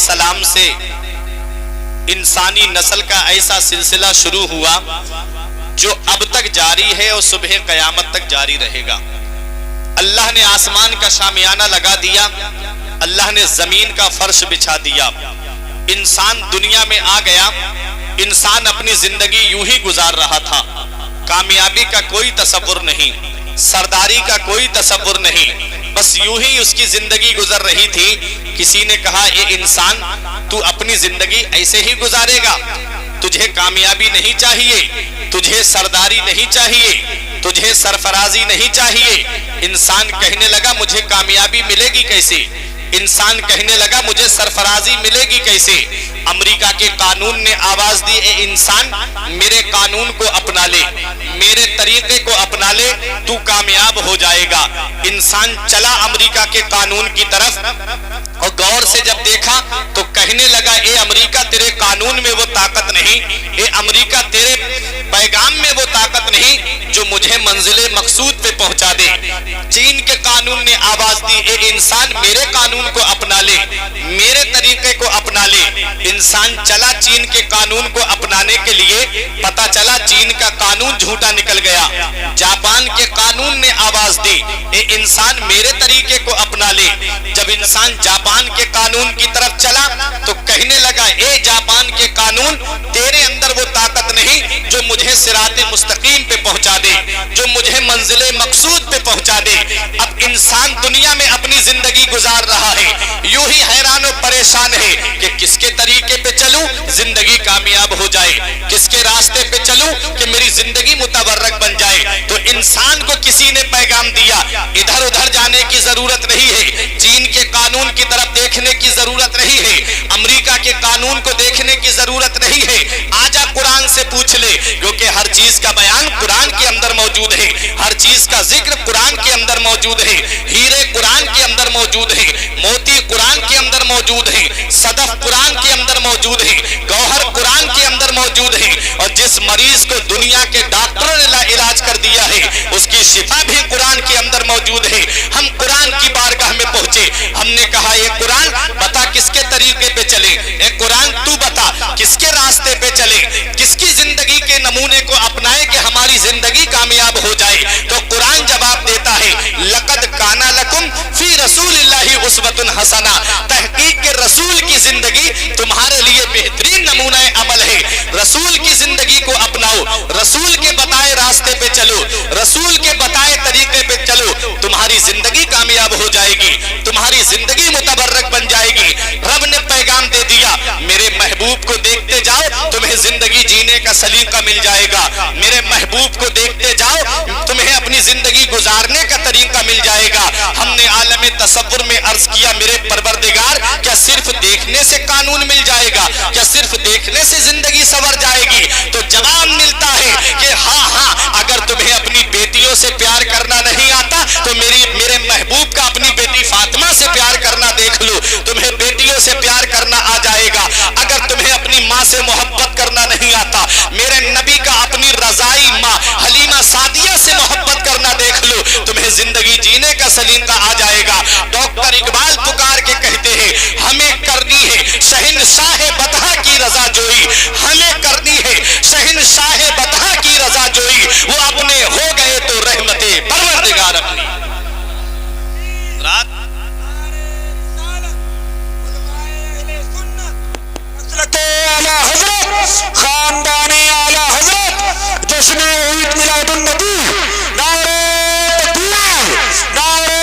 السلام سے انسانی نسل کا ایسا سلسلہ شروع ہوا جو اب تک جاری ہے اور صبح قیامت تک جاری رہے گا۔ اللہ نے آسمان کا شامیانہ لگا دیا، اللہ نے زمین کا فرش بچھا دیا، انسان دنیا میں آ گیا، انسان اپنی زندگی یوں ہی گزار رہا تھا، کامیابی کا کوئی تصور نہیں، سرداری کا کوئی تصور نہیں، بس یوں ہی اس کی زندگی گزر رہی تھی۔ کسی نے کہا اے انسان تو اپنی زندگی ایسے ہی گزارے گا، تجھے کامیابی نہیں چاہیے، تجھے سرداری نہیں چاہیے، تجھے سرفرازی نہیں چاہیے۔ انسان کہنے لگا مجھے کامیابی ملے گی کیسے، انسان کہنے لگا مجھے سرفرازی ملے گی کیسے۔ امریکہ کے قانون نے آواز دی اے انسان میرے قانون کو اپنا لے، میرے طریقے کو اپنا لے، تو کامیاب ہو جائے گا۔ انسان چلا امریکہ کے قانون کی طرف اور غور سے جب دیکھا تو کہنے لگا اے امریکہ تیرے قانون میں وہ طاقت نہیں، اے امریکہ تیرے پیغام میں وہ طاقت نہیں جو مجھے منزل مقصود پہ پہنچا دے۔ چین کے قانون نے آواز دی اے انسان میرے قانون کو اپنا لے، میرے طریقے کو اپنا لے۔ انسان چلا چین کے قانون کو اپنانے کے لیے، پتا چلا چین کا قانون جھوٹا نکل گیا۔ جاپان کے قانون نے آواز دی اے انسان میرے طریقے کو اپنا لے۔ جب انسان جاپان کے قانون کی طرف چلا تو کہنے لگا اے جاپان کے قانون تیرے اندر وہ طاقت نہیں جو مجھے صراط مستقیم پہ پہنچا دے، جو مجھے منزل مقصود پہ پہنچا دے۔ اب انسان دنیا میں اپنی زندگی گزار رہا ہے، یوں ہی حیران و پریشان ہے کہ کس کے طریقے پہ چلوں زندگی کامیاب ہو جائے، کس کے راستے پہ چلوں کہ میری زندگی متبرک بن جائے۔ تو انسان کو کسی نے پیغام دیا ادھر ادھر جانے کی ضرورت نہیں ہے، چین کے قانون کی طرف دیکھنے کی ضرورت نہیں ہے، امریکہ کے قانون کو دیکھنے کی ضرورت نہیں ہے، آجا قرآن سے پوچھ لے، کیونکہ ہر چیز کا بیان قرآن کے اندر موجود ہے، ہر چیز کا ذکر قرآن کے اندر موجود ہے، ہیرے قرآن کے اندر موجود ہے، موتی قرآن کے اندر موجود ہے، صدف قرآن کے اندر موجود ہے، گوہر قرآن کے اندر موجود ہے، اور جس مریض کو دنیا کے ڈاکٹروں نے علاج کر دیا ہے اس کی شفا بھی قرآن کے اندر موجود ہے۔ ہم قرآن کی بارگاہ میں پہنچے، ہم نے کہا یہ قرآن بتا کس کے طریقے پہ چلے، اے قرآن تو بتا کس کے راستے پہ چلے، کس کی زندگی کے نمونے کو اپنائے کہ ہماری زندگی کامیاب ہو جائے۔ تو قرآن جواب دیتا ہے لقد کان لکم فی رسول اللہ اسوۃ حسنہ، تحقیق کے رسول کی زندگی تمہارے لیے بہترین نمونہ عمل ہے۔ رسول کی زندگی کو اپناؤ، رسول کے بتائے راستے پہ چلو، رسول کے بتائے طریقے پہ چلو، تمہاری زندگی کامیاب ہو جائے گی، تمہاری زندگی متبرک بن جائے گی۔ رب نے پیغام دے دیا میرے محبوب کو دیکھتے جاؤ تمہیں زندگی جینے کا سلیقہ مل جائے گا، میرے محبوب کو دیکھتے جاؤ تمہیں اپنی زندگی گزارنے کا طریقہ مل جائے گا۔ ہم نے عالم تصور میں عرض کیا میرے پروردگار کیا صرف دیکھنے سے قانون مل جائے گا، کیا صرف دیکھنے سے زندگی سنور جائے گی؟ تو جواب ملتا ہے کہ ہاں اگر تمہیں اپنی بیٹیوں سے پیار کرنا نہیں آتا تو میرے محبوب کا اپنی بیٹی فاطمہ سے پیار کرنا دیکھ لو، تمہیں بیٹیوں سے پیار کرنا آ جائے گا۔ اگر تمہیں اپنی ماں سے محبت کرنا نہیں آتا، میرے نبی کا اپنی رضائی ماں حلیمہ سعدیہ سے محبت کرنا دیکھ لو، تمہیں زندگی جینے کا سلیقہ آ جائے گا۔ ڈاکٹر اقبال پکار کے کہتے ہیں ہمیں کرنی ہے شہنشاہ بطحہ کی رضا جوئی، ہمیں کرنی ہے شہنشاہ بطحہ کی رضا جوئی، وہ اپنے ہو گئے تو رحمت پروردگار اپنی۔ رات اعلیٰ حضرت خاندان اعلیٰ حضرت جشن عید میلاد النبی، نعرہ تکبیر، نعرہ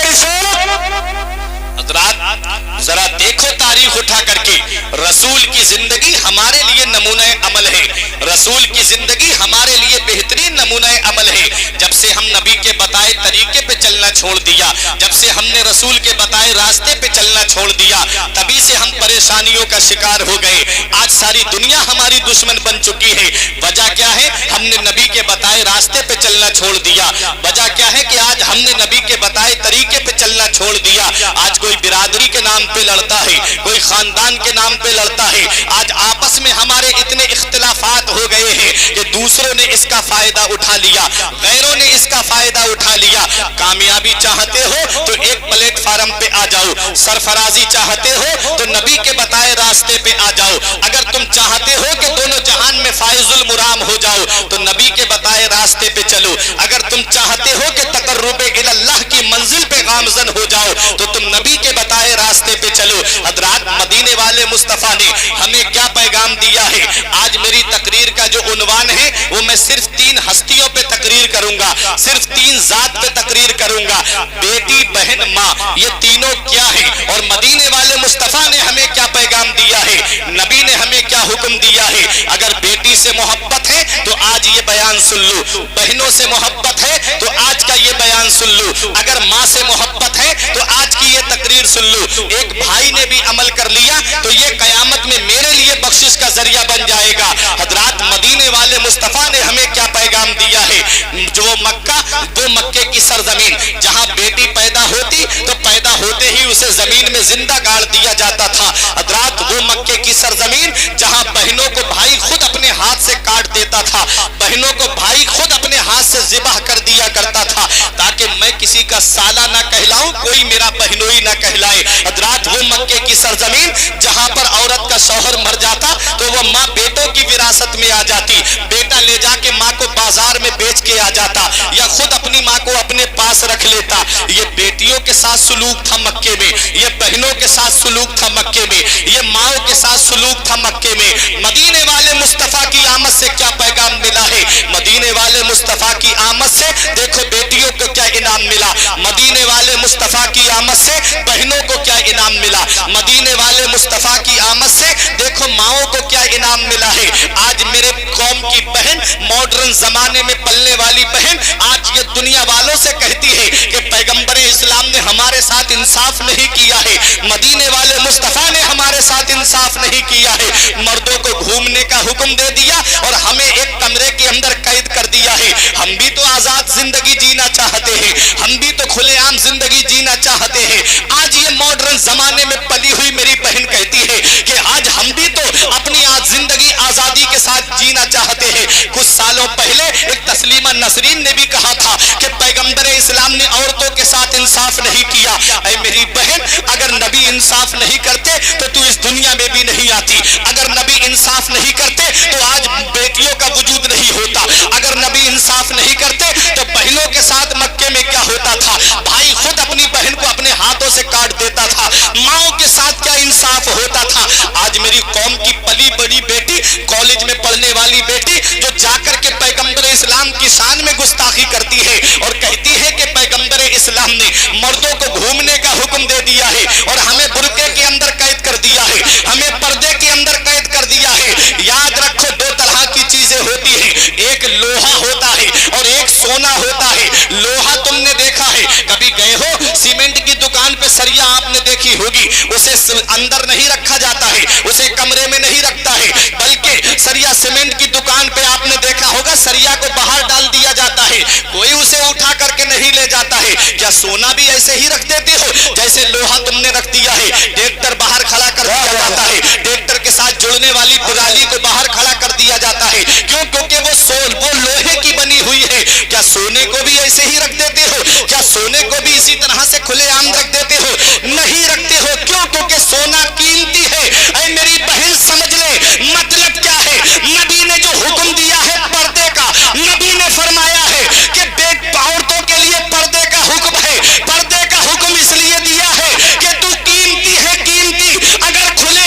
رسالت۔ حضرات ذرا دیکھو تاریخ اٹھا کر کے، رسول کی زندگی ہمارے لیے نمونہ عمل ہے، رسول کی زندگی ہمارے لیے بہترین نمونہ عمل ہے۔ جب سے ہم نبی کے بتائے طریقے پہ چلنا چھوڑ دیا، جب سے ہم نے رسول کے بتائے راستے پہ چلنا چھوڑ دیا، تبھی سے ہم پریشانیوں کا شکار ہو گئے۔ آج ساری دنیا ہماری دشمن بن چکی ہے۔ وجہ کیا ہے؟ ہم نے نبی کے بتائے راستے پہ چلنا چھوڑ دیا۔ وجہ کیا ہے کہ آج ہم نے نبی کے بتائے طریقے پہ چلنا چھوڑ دیا۔ آج کوئی برادری کے نام پہ لڑتا ہے، کوئی خاندان کے نام پہ لڑتا ہے، آج آپس میں ہمارے اتنے اختلافات ہو گئے ہیں ہے کہ دوسروں نے اس کا فائدہ اٹھا لیا، غیروں نے اس کا فائدہ اٹھا لیا۔ کامیابی چاہتے ہو تو ایک پلیٹ فارم پہ آ جاؤ، سرفرازی چاہتے ہو تو نبی کے بتائے راستے پہ آ جاؤ، اگر تم چاہتے ہو کہ دونوں جہان میں فائز المرام ہو جاؤ تو نبی کے بتائے راستے پہ چلو، اگر تم چاہتے ہو کہ تقرب اللہ کی منزل پہ گامزن ہو جاؤ تو تم نبی کے بتائے راستے پہ چلو۔ حضرات مدینے والے مصطفیٰ نے ہمیں کیا پیغام دیا ہے؟ آج میری تقریر کا جو عنوان ہے وہ میں صرف 3 ہستیوں پہ تقریر کروں گا، صرف 3 ذات پہ تقریر کروں گا، بیٹی، بہن، ماں، یہ تینوں کیا ہیں اور مدینے والے مصطفیٰ نے ہمیں کیا پیغام دیا ہے، نبی نے ہمیں کیا حکم دیا ہے۔ اگر بیٹی سے محبت ہے تو آج یہ بیان سن لو، بہنوں سے محبت ہے تو آج کا یہ بیان سن لو، اگر ماں سے محبت ہے تو آج کی یہ تقریر سن لو۔ ایک بھائی نے بھی عمل کر لیا تو یہ قیامت میں میرے لیے بخشش کا ذریعہ بن جائے گا۔ حضرات مدینے والے مصطفیٰ نے ہمیں کیا پیغام دیا ہے؟ جو مکہ، وہ مکے کی سرزمین جہاں بیٹی پیدا ہوتی تو پیدا ہوتے ہی اسے زمین میں زندہ گاڑ دیا جاتا تھا۔ حضرات وہ مکے کی سرزمین جہاں بہنوں کو بھائی خود اپنے ہاتھ سے کاٹ دیتا تھا، بہنوں کو بھائی خود اپنے ہاتھ سے ذبح کر دیا کرتا تھا تاکہ میں کسی کا سالہ نہ کہلاؤں، کوئی میرا بہنوئی نہ کہلائے۔ حضرات وہ مکے کی سرزمین جہاں پر عورت کا شوہر مر جاتا تو وہ ماں بیٹوں کی وراثت میں آ جاتی، بیٹا لے جا کے ماں کو بازار میں بیچ کے آ جاتا یا خود اپنی ماں کو اپنے پاس رکھ لیتا۔ یہ بیٹیوں کے ساتھ سلوک تھا مکے میں، یہ بہنوں کے ساتھ سلوک تھا مکے میں، یہ ماؤں کے ساتھ سلوک تھا مکے میں۔ مدینے والے مصطفیٰ کی آمد سے کیا پیغام ملا ہے؟ مدینے والے مصطفیٰ کی آمد سے دیکھو بیٹیوں کو کیا انعام ملا، مدینے والے مصطفیٰ کی آمد سے بہنوں کو کیا انعام ملا، مدینے والے مصطفیٰ کی آمد سے دیکھو ماؤں کو کیا انعام ملا ہے۔ آج میرے قوم کی بہن، ماڈرن زمانے میں پلنے والی بہن، آج یہ دنیا والوں سے کہتی ہے کہ پیغمبر اسلام نے ہمارے ساتھ انصاف نہیں کیا ہے، مدینے والے مصطفیٰ نے ہمارے ساتھ انصاف نہیں کیا ہے، مردوں کو گھومنے کا حکم دے دیا اور ہمیں ایک کمرے کے اندر قید کر دیا ہے۔ ہم بھی تو آزاد زندگی جینا چاہتے ہیں، ہم بھی تو کھلے عام زندگی جینا چاہتے ہیں۔ آج یہ ماڈرن زمانے میں پلی ہوئی میری بہن کہتی ہے کہ آج ہم بھی تو اپنی زندگی آزادی کے ساتھ جینا چاہتے ہیں۔ کچھ سالوں پہلے ایک تسلیمہ نسرین نے بھی کہا تھا کہ پیغمبر اسلام نے عورتوں کے ساتھ انصاف نہیں کیا۔ اے میری بہن، اگر نبی انصاف نہیں کرتے تو اس دنیا میں بھی نہیں آتی، اگر نبی انصاف نہیں کرتے تو آج بیٹیوں کا وجود نہیں ہوتا، اگر نبی انصاف نہیں کرتے تو بہنوں کے ساتھ مکے میں کیا ہوتا تھا؟ بھائی خود اپنی بہن کو اپنے ہاتھوں سے کاٹ دیتا تھا، ماؤں کے ساتھ کیا انصاف ہوتا تھا؟ آج میری قوم کی پلی بڑی بیٹی، کالج میں پڑھنے والی بیٹی جو جا کر کے پیغمبر اسلام کی شان میں گستاخی کرتی ہے اور کہتی ہے کہ پیغمبر اسلام نے مردوں کو گھومنے کا حکم دے دیا ہے اور ہمیں برقعے کے اندر قید کر دیا ہے، ہمیں پردے کے اندر قید کر دیا ہے۔ یاد رکھو 2 طرح کی چیزیں ہوتی ہیں، ایک لوہا ہوتا ہے اور ایک سونا ہوتا ہے۔ لوہا تم نے دیکھا ہے، کبھی گئے ہو سیمنٹ کی دکان پہ سریا آپ نے دیکھی ہوگی، اسے اندر نہیں رکھا جاتا ہے، اسے کمرے میں نہیں رکھتا ہے، بلکہ سریا سیمنٹ کی دکان پہ آپ نے دیکھا ہوگا سریا کو باہر ڈال دیا جاتا ہے، کوئی اسے اٹھا کر کے نہیں لے جاتا ہے۔ کیا سونا بھی ایسے ہی رکھ دیتے ہو جیسے لوہا تم نے رکھ دیا ہے؟ ٹریکٹر باہر کھڑا کر دیا جاتا ہے، ٹریکٹر کے ساتھ جڑنے والی پرالی کو باہر کھڑا کر دیا جاتا ہے، کیوں؟ کیونکہ وہ لوہے کی بنی ہوئی ہے۔ کیا سونے کو بھی ایسے ہی رکھ دیتے ہو؟ کیا سونے کو بھی اسی طرح سے کھلے عام رکھ دیتے ہو؟ نہیں رکھتے ہو، کیوں؟ کیونکہ سونا قیمتی ہے۔ اے میری بہن سمجھ لے مطلب کیا ہے۔ نبی نے جو حکم دیا ہے پردے کا، نبی نے فرمایا ہے کہ عورتوں کے لیے پردے کا حکم ہے، پردے کا حکم اس لیے دیا ہے کہ تو قیمتی ہے، قیمتی اگر کھلے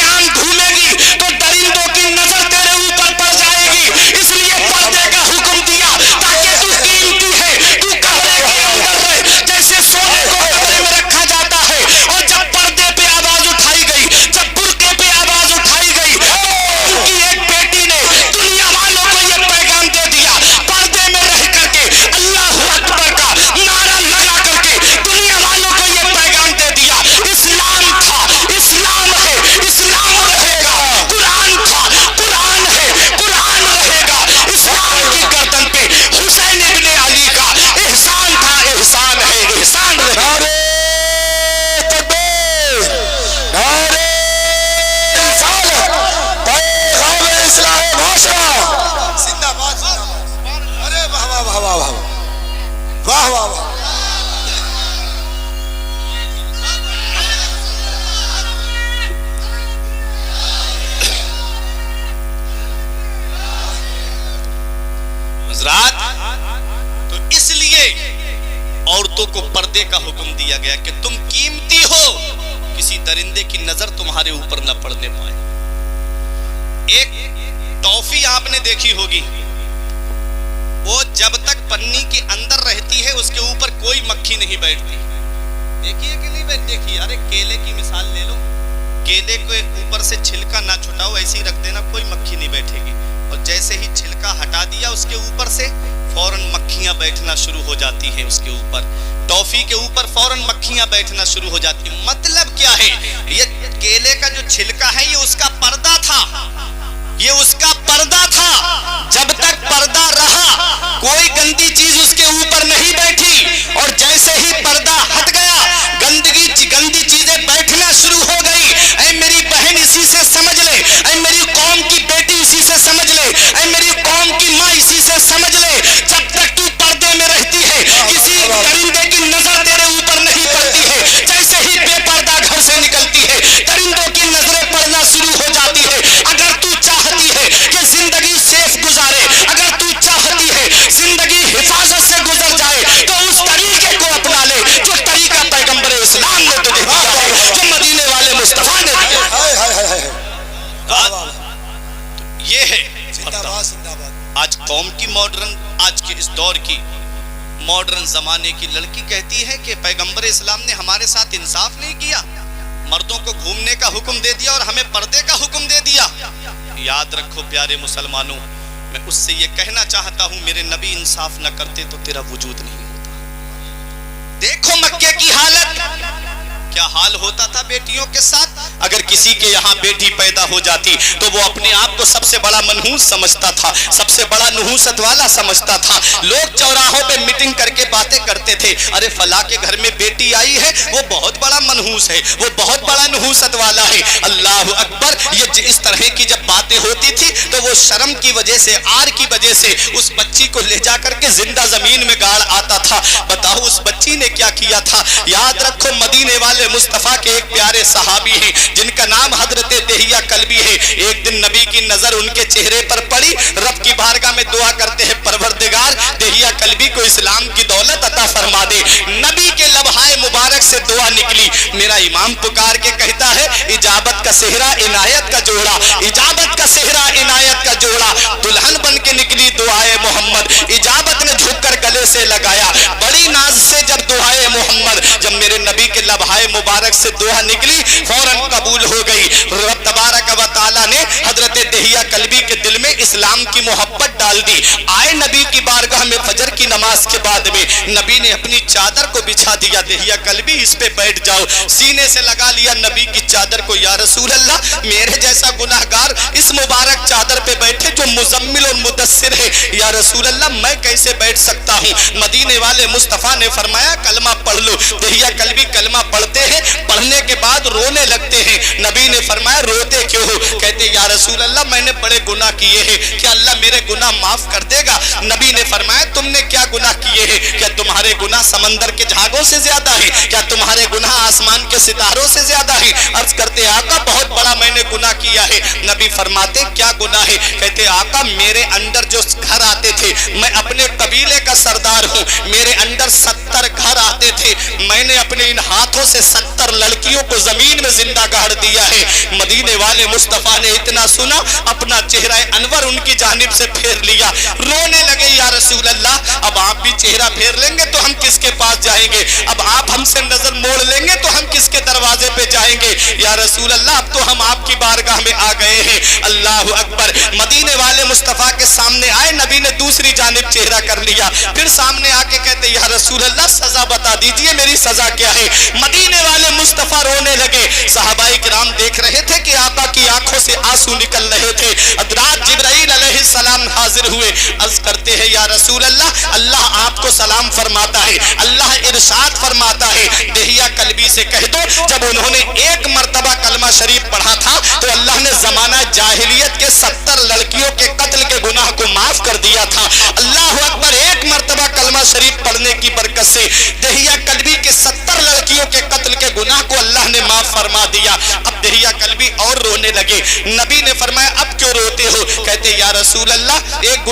واہ واہ حضرات، تو اس لیے عورتوں کو پردے کا حکم دیا گیا کہ تم قیمتی ہو، کسی درندے کی نظر تمہارے اوپر نہ پڑنے پائے۔ ایک ٹافی آپ نے دیکھی ہوگی، وہ جب تک پنی کے اندر رہتی ہے اس کے اوپر کوئی مکھی نہیں بیٹھتی، دیکھیے کہ نہیں دیکھیے؟ ارے کیلے کی مثال لے لو، کیلے کے اوپر سے چھلکا نہ چھٹاؤ، ایسے ہی رکھ دینا، کوئی مکھی نہیں بیٹھے گی، اور جیسے ہی چھلکا ہٹا دیا اس کے اوپر سے فوراً مکھیاں بیٹھنا شروع ہو جاتی ہیں، اس کے اوپر ٹافی کے اوپر فوراً مکھیاں بیٹھنا شروع ہو جاتی ہیں۔ مطلب کیا ہے؟ یہ کیلے کا جو چھلکا ہے یہ اس کا پردہ تھا، یہ اس کا پردہ تھا، جب تک پردہ رہا کوئی گندی چیز اس کے اوپر نہیں بیٹھی، اور جیسے ہی پردہ ہٹ گیا گندی چیزیں بیٹھنا شروع ہو گئی۔ اے میری بہن اسی سے سمجھ لے، اے میری قوم کی بیٹی اسی سے سمجھ لے، اے میری قوم کی ماں اسی سے سمجھ لے، جب تک تو پردے میں رہتی ہے کسی درندے کی نظر تیرے اوپر نہیں پڑتی ہے، جیسے ہی بے پردہ گھر سے نکلتی ہے درندوں کی نظریں پڑنا شروع ہو جاتی ہے۔ اگر تو چاہتی ہے کہ زندگی سیف گزارے، اگر تو چاہتی ہے زندگی حفاظت سے گزر جائے، تو اس طریقے کو اپنا لے جو طریقہ پیغمبر اسلام نے تجھے دیا ہے، جو مدینے والے مصطفیٰ نے دیا ہے۔ یہ ہے آج قوم کی ماڈرن، آج کے اس دور کی ماڈرن زمانے کی لڑکی کہتی ہے کہ پیغمبر اسلام نے ہمارے ساتھ انصاف نہیں کیا، مردوں کو گھومنے کا حکم دے دیا اور ہمیں پردے کا حکم دے دیا۔ یاد رکھو پیارے مسلمانوں، میں اس سے یہ کہنا چاہتا ہوں میرے نبی انصاف نہ کرتے تو تیرا وجود نہیں ہوتا۔ دیکھو مکے کی حالت، کیا حال ہوتا تھا بیٹیوں کے ساتھ؟ اگر کسی کے یہاں بیٹی پیدا ہو جاتی تو وہ اپنے آپ کو سب سے بڑا منحوس سمجھتا تھا، سب سے بڑا نحوست والا سمجھتا تھا۔ لوگ چوراہوں پہ میٹنگ کر کے باتیں کرتے تھے، ارے فلاں کے گھر میں بیٹی آئی ہے، وہ بہت بڑا منحوس ہے، وہ بہت بڑا نحوست والا ہے۔ اللہ اکبر! یہ اس طرح کی جب باتیں ہوتی تھی تو وہ شرم کی وجہ سے، آر کی وجہ سے اس بچی کو لے جا کر کے زندہ زمین میں گاڑ آتا تھا۔ بتاؤ اس بچی نے کیا کیا تھا؟ یاد رکھو مدینے والے مصطفیٰ کے ایک پیارے صحابی ہیں جن کا نام حضرت دہیہ کلبی ہے۔ ایک دن نبی کی نظر ان کے چہرے پر پڑی، رب کی بارگاہ میں دعا کرتے ہیں پروردگار دہیہ کلبی کو اسلام کی دولت عطا فرما دے۔ نبی کے لبہائے مبارک سے دعا نکلی، میرا امام پکار کے کہتا ہے اجابت کا صحرا عنایت کا جوڑا، اجابت کا صحرا عنایت کا جوڑا، دلہن بن کے نکلی دعائے محمد، اجابت نے جھک کر گلے سے لگایا، بڑی ناز سے جب دعائے محمد، جب میرے نبی کے لبہائے مبارک سے دعا نکلی فوراً قبول ہو گئی۔ رب تبارک و تعالیٰ نے حضرت دہیہ کلبی کے دل میں اسلام کی محبت ڈال دی۔ آئے نبی کی بارگاہ میں فجر کی نماز کے بعد میں نبی نے اپنی چادر کو بچھا دیا، دہیہ کلبی اس پہ بیٹھ جاؤ، سینے سے لگا لیا نبی کی چادر کو۔ یا رسول اللہ میرے جیسا گناہگار اس مبارک چادر پہ بیٹھے جو مزمل اور مدثر ہے، یا رسول اللہ میں کیسے بیٹھ سکتا ہوں؟ مدینے والے مصطفیٰ نے فرمایا کلمہ پڑھ لو۔ دہیہ کلبی کلمہ پڑھتے ہیں، پڑھنے کے بعد رونے لگتے ہیں۔ نبی نے فرمایا روتے کیوں ہو؟ کہتے یا رسول اللہ میں نے بڑے گناہ کیے ہیں، کیا اللہ میرے گناہ معاف کر دے گا؟ نبی نے فرمایا تم نے کیا گناہ کیے ہیں؟ کیا تمہارے گناہ سمندر کے جھاگوں سے زیادہ ہیں؟ کیا تمہارے گناہ آسمان کے ستاروں سے زیادہ ہیں؟ عرض کرتے آقا بہت بڑا میں نے گناہ کیا ہے۔ نبی فرماتے کیا گناہ ہے؟ کہتے آقا میرے اندر جو گھر آتے تھے، میں اپنے قبیلے کا سردار ہوں، میرے اندر 70 گھر آتے تھے، میں نے اپنے ان ہاتھوں سے 70 لڑکیوں کو زمین میں زندہ گاڑ دیا ہے۔ مدینے والے مصطفیٰ نے اتنا سنا اپنا چہرہ انور ان کی جانب سے پھیر لیا، رونے لگے یا رسول اللہ اب آپ بھی چہرہ پھیر لیں گے تو ہم کس کے پاس جائیں گے؟ اب آپ ہم سے نظر موڑ لیں گے تو ہم کس کے دروازے پہ جائیں گے؟ یا رسول اللہ اب تو ہم آپ کی بارگاہ میں آ گئے ہیں۔ اللہ اکبر! مدینے والے مصطفیٰ کے سامنے آئے، نبی نے دوسری جانب چہرہ کر لیا، پھر سامنے آ کے کہتے یا رسول اللہ سزا بتا دیجئے میری سزا کیا ہے؟ مدینے والے مصطفیٰ رونے لگے۔ صحابہ کرام دیکھ رہے تھے کہ آقا کی آنکھوں سے آنسو نکل رہے تھے۔ حضرات جبرائیل علیہ السلام حاضر ہوئے، عرض کرتے ہیں یا رسول اللہ اللہ آپ کو سلام فرماتا ہے، اللہ ارشاد فرماتا ہے دہیہ کلبی سے کہہ دو جب انہوں نے ایک مرتبہ کلمہ شریف پڑھا تھا تو اللہ نے زمانہ جاہلیت کے 70 لڑکیوں کے قتل کے گناہ کو معاف کر دیا تھا۔ اللہ اکبر! ایک مرتبہ کلمہ شریف پڑھنے کی برکت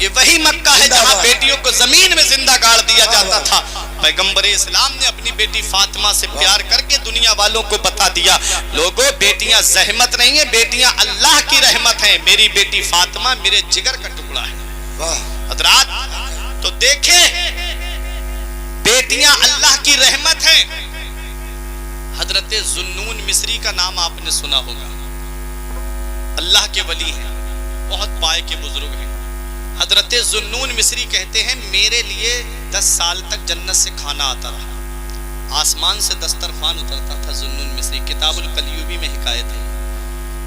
یہ وہی مکہ ہے جہاں بیٹیوں کو زمین میں زندہ گاڑ دیا جاتا تھا۔ پیغمبر اسلام نے اپنی بیٹی فاطمہ سے پیار کر کے دنیا والوں کو بتا دیا، لوگوں بیٹیاں زحمت نہیں ہیں، بیٹیاں اللہ کی رحمت ہیں، میری بیٹی فاطمہ میرے جگر کا ٹکڑا ہے۔ حضرات تو دیکھیں بیٹیاں اللہ کی رحمت ہیں۔ حضرت ذوالنون مصری کا نام آپ نے سنا ہوگا، اللہ کے ولی ہیں، بہت پائے کے بزرگ ہیں۔ حضرت ذوالنون مصری کہتے ہیں میرے لیے 10 سال تک جنت سے کھانا آتا رہا، آسمان سے دسترخوان اترتا تھا۔ ذوالنون مصری کتاب القلیوبی میں حکایت ہے،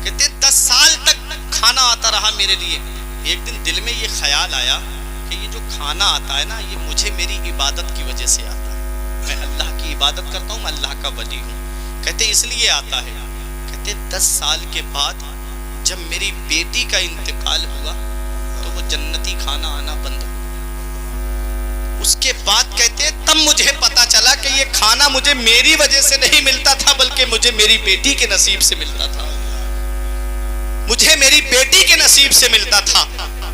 کہتے 10 سال تک کھانا آتا رہا میرے لیے۔ ایک دن دل میں یہ خیال آیا کہ یہ جو کھانا آتا ہے نا، یہ مجھے میری عبادت کی وجہ سے آتا ہے، میں اللہ کی عبادت کرتا ہوں، میں اللہ کا ولی ہوں۔ کہتے اس لیے آتا ہے، کہتے 10 سال کے بعد جب میری بیٹی کا انتقال ہوا تو وہ جنتی کھانا آنا بند ہو۔ اس کے بعد کہتے تب مجھے پتا چلا کہ یہ کھانا مجھے میری وجہ سے نہیں ملتا تھا، بلکہ مجھے میری بیٹی کے نصیب سے ملتا تھا، مجھے میری بیٹی کے نصیب سے ملتا تھا۔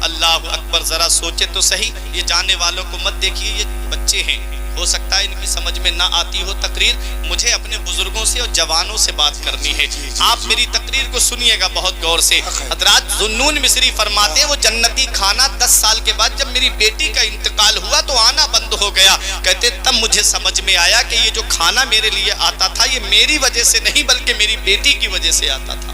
اللہ اکبر، ذرا سوچے تو صحیح، یہ جانے والوں کو مت دیکھیے، یہ بچے ہیں، ہو سکتا ہے ان کی سمجھ میں نہ آتی ہو تقریر، مجھے اپنے بزرگوں سے اور جوانوں سے بات کرنی ہے، آپ میری تقریر کو سنیے گا بہت غور سے۔ حضرات ذوالنون مصری فرماتے ہیں وہ جنتی کھانا 10 سال کے بعد جب میری بیٹی کا انتقال ہوا تو آنا بند ہو گیا۔ کہتے تب مجھے سمجھ میں آیا کہ یہ جو کھانا میرے لیے آتا تھا یہ میری وجہ سے نہیں بلکہ میری بیٹی کی وجہ سے آتا تھا۔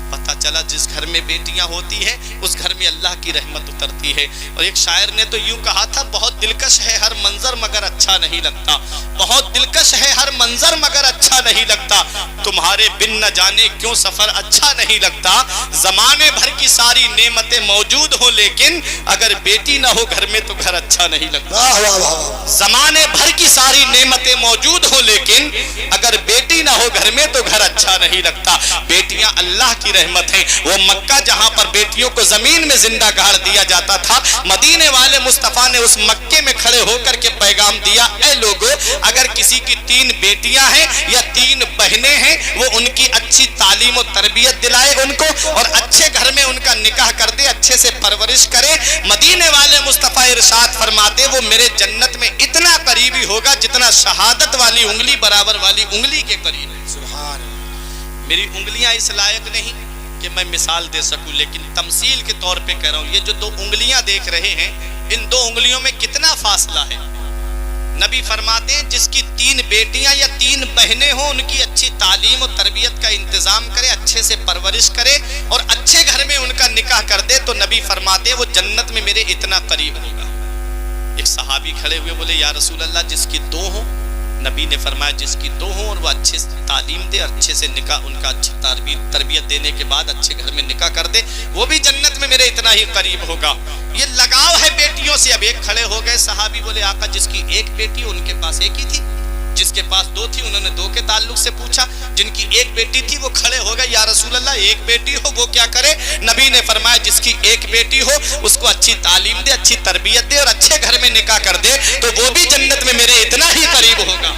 پتہ چلا جس گھر میں بیٹیاں ہوتی ہیں اس گھر میں اللہ کی رحمت اترتی ہے۔ اور ایک شاعر نے تو یوں کہا تھا، بہت دلکش ہے ہر منظر مگر اچھا نہیں لگتا، بہت دلکش ہے ہر منظر مگر اچھا نہیں لگتا، تمہارے بن نہ جانے کیوں سفر اچھا نہیں لگتا، زمانے بھر کی ساری نعمتیں موجود ہوں لیکن اگر بیٹی نہ ہو گھر میں تو گھر اچھا نہیں لگتا۔ زمانے بھر کی ساری نعمتیں موجود ہوں لیکن اگر بیٹی نہ ہو گھر میں تو گھر اچھا نہیں لگتا۔ بیٹیاں اللہ کی رحمت ہے۔ وہ مکہ جہاں پر بیٹیوں کو زمین میں زندہ گاڑ دیا جاتا تھا، مدینے والے مصطفیٰ نے اس مکے میں کھڑے ہو کر کے پیغام دیا، اے لوگو اگر کسی کی 3 بیٹیاں ہیں یا 3 بہنیں ہیں وہ ان کی اچھی تعلیم و تربیت دلائے ان کو، اور اچھے گھر میں ان کا نکاح کر دے، اچھے سے پرورش کرے۔ مدینے والے مصطفیٰ ارشاد فرماتے وہ میرے جنت میں اتنا قریبی ہوگا جتنا شہادت والی انگلی برابر والی انگلی کے قریب ہے۔ سبحان اللہ۔ میری انگلیاں اس لائق نہیں کہ میں مثال دے سکوں، لیکن تمثیل کے طور پہ کہہ رہا ہوں، یہ جو 2 انگلیاں دیکھ رہے ہیں ان 2 انگلیوں میں کتنا فاصلہ ہے۔ نبی فرماتے ہیں جس کی 3 بیٹیاں یا 3 بہنیں ہوں ان کی اچھی تعلیم و تربیت کا انتظام کرے، اچھے سے پرورش کرے اور اچھے گھر میں ان کا نکاح کر دے تو نبی فرماتے ہیں وہ جنت میں میرے اتنا قریب ہوگا۔ ایک صحابی کھڑے ہوئے بولے یا رسول اللہ جس کی 2 ہوں؟ نبی نے فرمایا جس کی 2 ہوں اور وہ اچھے سے تعلیم دے، اچھے سے نکاح ان کا اچھی تربیت دینے کے بعد اچھے گھر میں نکاح کر دے، وہ بھی جنت میں میرے اتنا ہی قریب ہوگا۔ یہ لگاؤ ہے بیٹیوں سے۔ اب ایک کھڑے ہو گئے صحابی بولے آقا جس کی 1 بیٹی ان کے پاس 1 ہی تھی، جس کے پاس 2 تھی انہوں نے 2 کے تعلق سے پوچھا، جن کی 1 بیٹی تھی وہ کھڑے ہو گئے یا رسول اللہ 1 بیٹی ہو وہ کیا کرے؟ نبی نے فرمایا جس کی 1 بیٹی ہو اس کو اچھی تعلیم دے، اچھی تربیت دے اور اچھے گھر میں نکاح کر دے تو وہ بھی جنت میں میرے اتنا ہی قریب ہوگا۔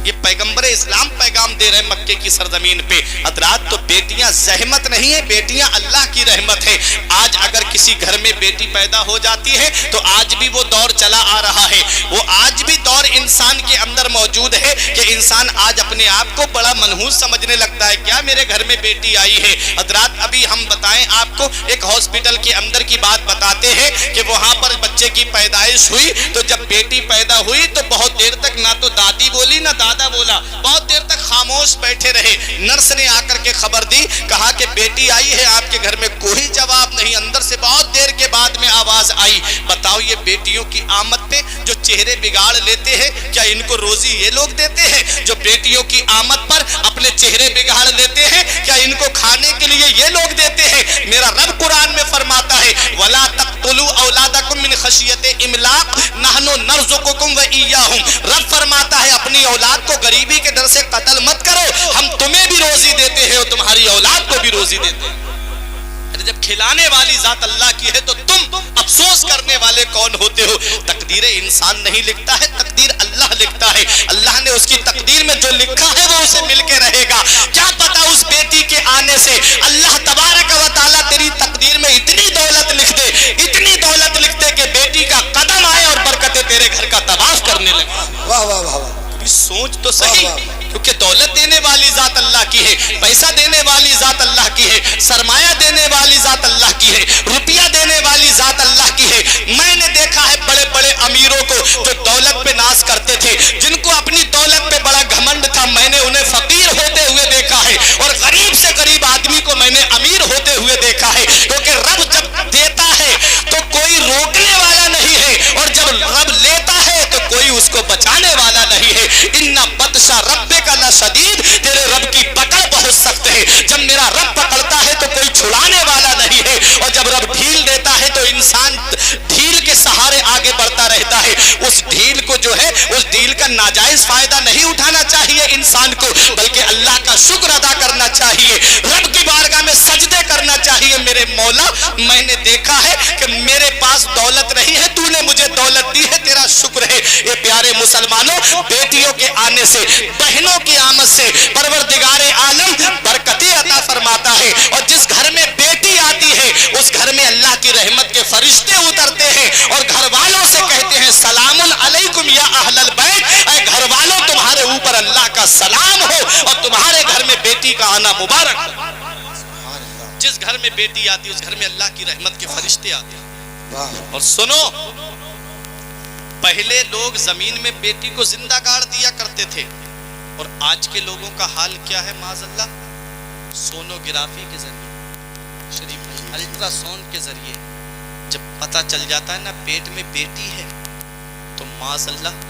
یہ پیغمبر اسلام پیغام دے رہے ہیں مکے کی سرزمین پہ۔ حضرات تو بیٹیاں زحمت نہیں ہے، بیٹیاں اللہ کی رحمت ہے۔ آج اگر کسی گھر میں بیٹی پیدا ہو جاتی ہے تو آج بھی وہ دور چلا آ رہا ہے، وہ آج بھی دور انسان کے اندر موجود ہے کہ انسان آج اپنے آپ کو بڑا منحوس سمجھنے لگتا ہے، کیا میرے گھر میں بیٹی آئی ہے۔ حضرات ابھی ہم بتائیں آپ کو ایک ہاسپٹل کے اندر کی بات بتاتے ہیں کہ وہاں پر بچے کی پیدائش ہوئی تو جب بیٹی پیدا ہوئی تو بہت دیر تک نہ تو دادی بولی نہ دادا بولا، بہت دیر تک خاموش بیٹھے رہے۔ نرس نے آ کر کے خبر دی، کہا کہ بیٹی آئی ہے آپ کے گھر میں، کوئی جواب نہیں۔ اندر سے بہت دیر کے بعد میں آواز آئی، بتاؤ یہ بیٹیوں کی آمد پہ جو چہرے بگاڑ لیتے ہیں کیا ان کو روزی یہ لوگ دیتے ہیں؟ جو بیٹیوں کی آمد پر اپنے چہرے بگاڑ لیتے ہیں کیا ان کو کھانے کے لیے یہ لوگ دیتے ہیں؟ میرا رب قرآن میں فرماتا ہے وَلَا تَقْتُلُوا أَوْلَادَكُمْ مِنْ خَشْيَةِ إِمْلَاقٍ نَحْنُ نَرْزُقُكُمْ وَإِيَّاهُمْ۔ رب فرماتا ہے اپنی اولاد کو غریبی کے ڈر سے قتل مت کرو، ہم تمہیں بھی روزی دیتے ہیں اور تمہاری اولاد کو بھی روزی دیتے ہیں۔ جب کھلانے والی ذات اللہ کی ہے تو تم افسوس کرنے والے کون ہوتے ہو؟ تقدیر انسان نہیں لکھتا ہے، تقدیر اللہ لکھتا ہے۔ اللہ نے اس کی تقدیر میں جو لکھا ہے وہ اسے مل کے رہے گا۔ کیا پتا اس بیٹی کے آنے سے اللہ تبارک و تعالیٰ تیری تقدیر میں اتنی دولت لکھ دے، اتنی دولت لکھ تو صحیح, کیونکہ دولت دینے والی ذات اللہ کی ہے, پیسہ دینے والی ذات اللہ کی ہے, سرمایہ دینے والی ذات اللہ کی ہے, روپیہ دینے والی ذات اللہ کی ہے. میں نے دیکھا ہے بڑے بڑے امیروں کو جو دولت پہ ناز کرتے تھے, جن کو اپنی دولت پہ بڑا گھمنڈ تھا, میں نے انہیں فقیر ہوتے ہوئے دیکھا ہے, اور غریب سے غریب آدمی کو میں نے امیر ہوتے ہوئے دیکھا ہے. کیونکہ رب جب دیتا ہے تو کوئی روکنے والا نہیں ہے, اور جب رب لیتا ہے تو کوئی اس کو بچانے والا نہیں ہے. ان بطش ربک لشدید, تیرے رب کی پکڑ بہت سخت ہے. جب میرا رب پکڑتا ہے تو کوئی چھڑانے والا نہیں ہے, اور جب رب ڈھیل دیتا ہے تو انسان ڈھیل کے سہارے آگے بڑھتا رہتا ہے. اس ڈھیل کو جو ہے, اس ڈھیل کا ناجائز فائدہ نہیں اٹھانا چاہیے انسان کو, بلکہ اللہ کا شکر ادا کرنا چاہیے, رب کی بارگاہ میں سجدے کرنا چاہیے. میرے مولا, میں نے دیکھا ہے کہ میرے پاس دولت نہیں ہے, تو نے مجھے دولت دی ہے, تیرا شکر ہے. یہ پیارے مسلمانوں, بیٹیوں کے آنے سے, بہنوں کی آمد سے پروردگار عالم برکتیں عطا فرماتا ہے. اور جس گھر میں بیٹی آتی ہے اس گھر میں اللہ کی رحمت کے فرشتے اترتے ہیں, اور گھر والوں سے کہتے ہیں سلام علیکم یا اہل البیت, اے گھر والوں تمہارے اوپر اللہ کا سلام ہو, اور تمہارے گھر میں بیٹی کا آنا مبارک ہو. جس گھر میں بیٹی آتی ہے اس گھر میں اللہ کی رحمت کے فرشتے آتے ہیں. اور سنو, پہلے لوگ زمین میں بیٹی کو زندہ گاڑ دیا کرتے تھے, اور آج کے لوگوں کا حال کیا ہے معاذ اللہ, سونوگرافی کے ذریعے, شریف بھائی, الٹرا ساؤنڈ کے ذریعے جب پتہ چل جاتا ہے نا پیٹ میں بیٹی ہے, تو معاذ اللہ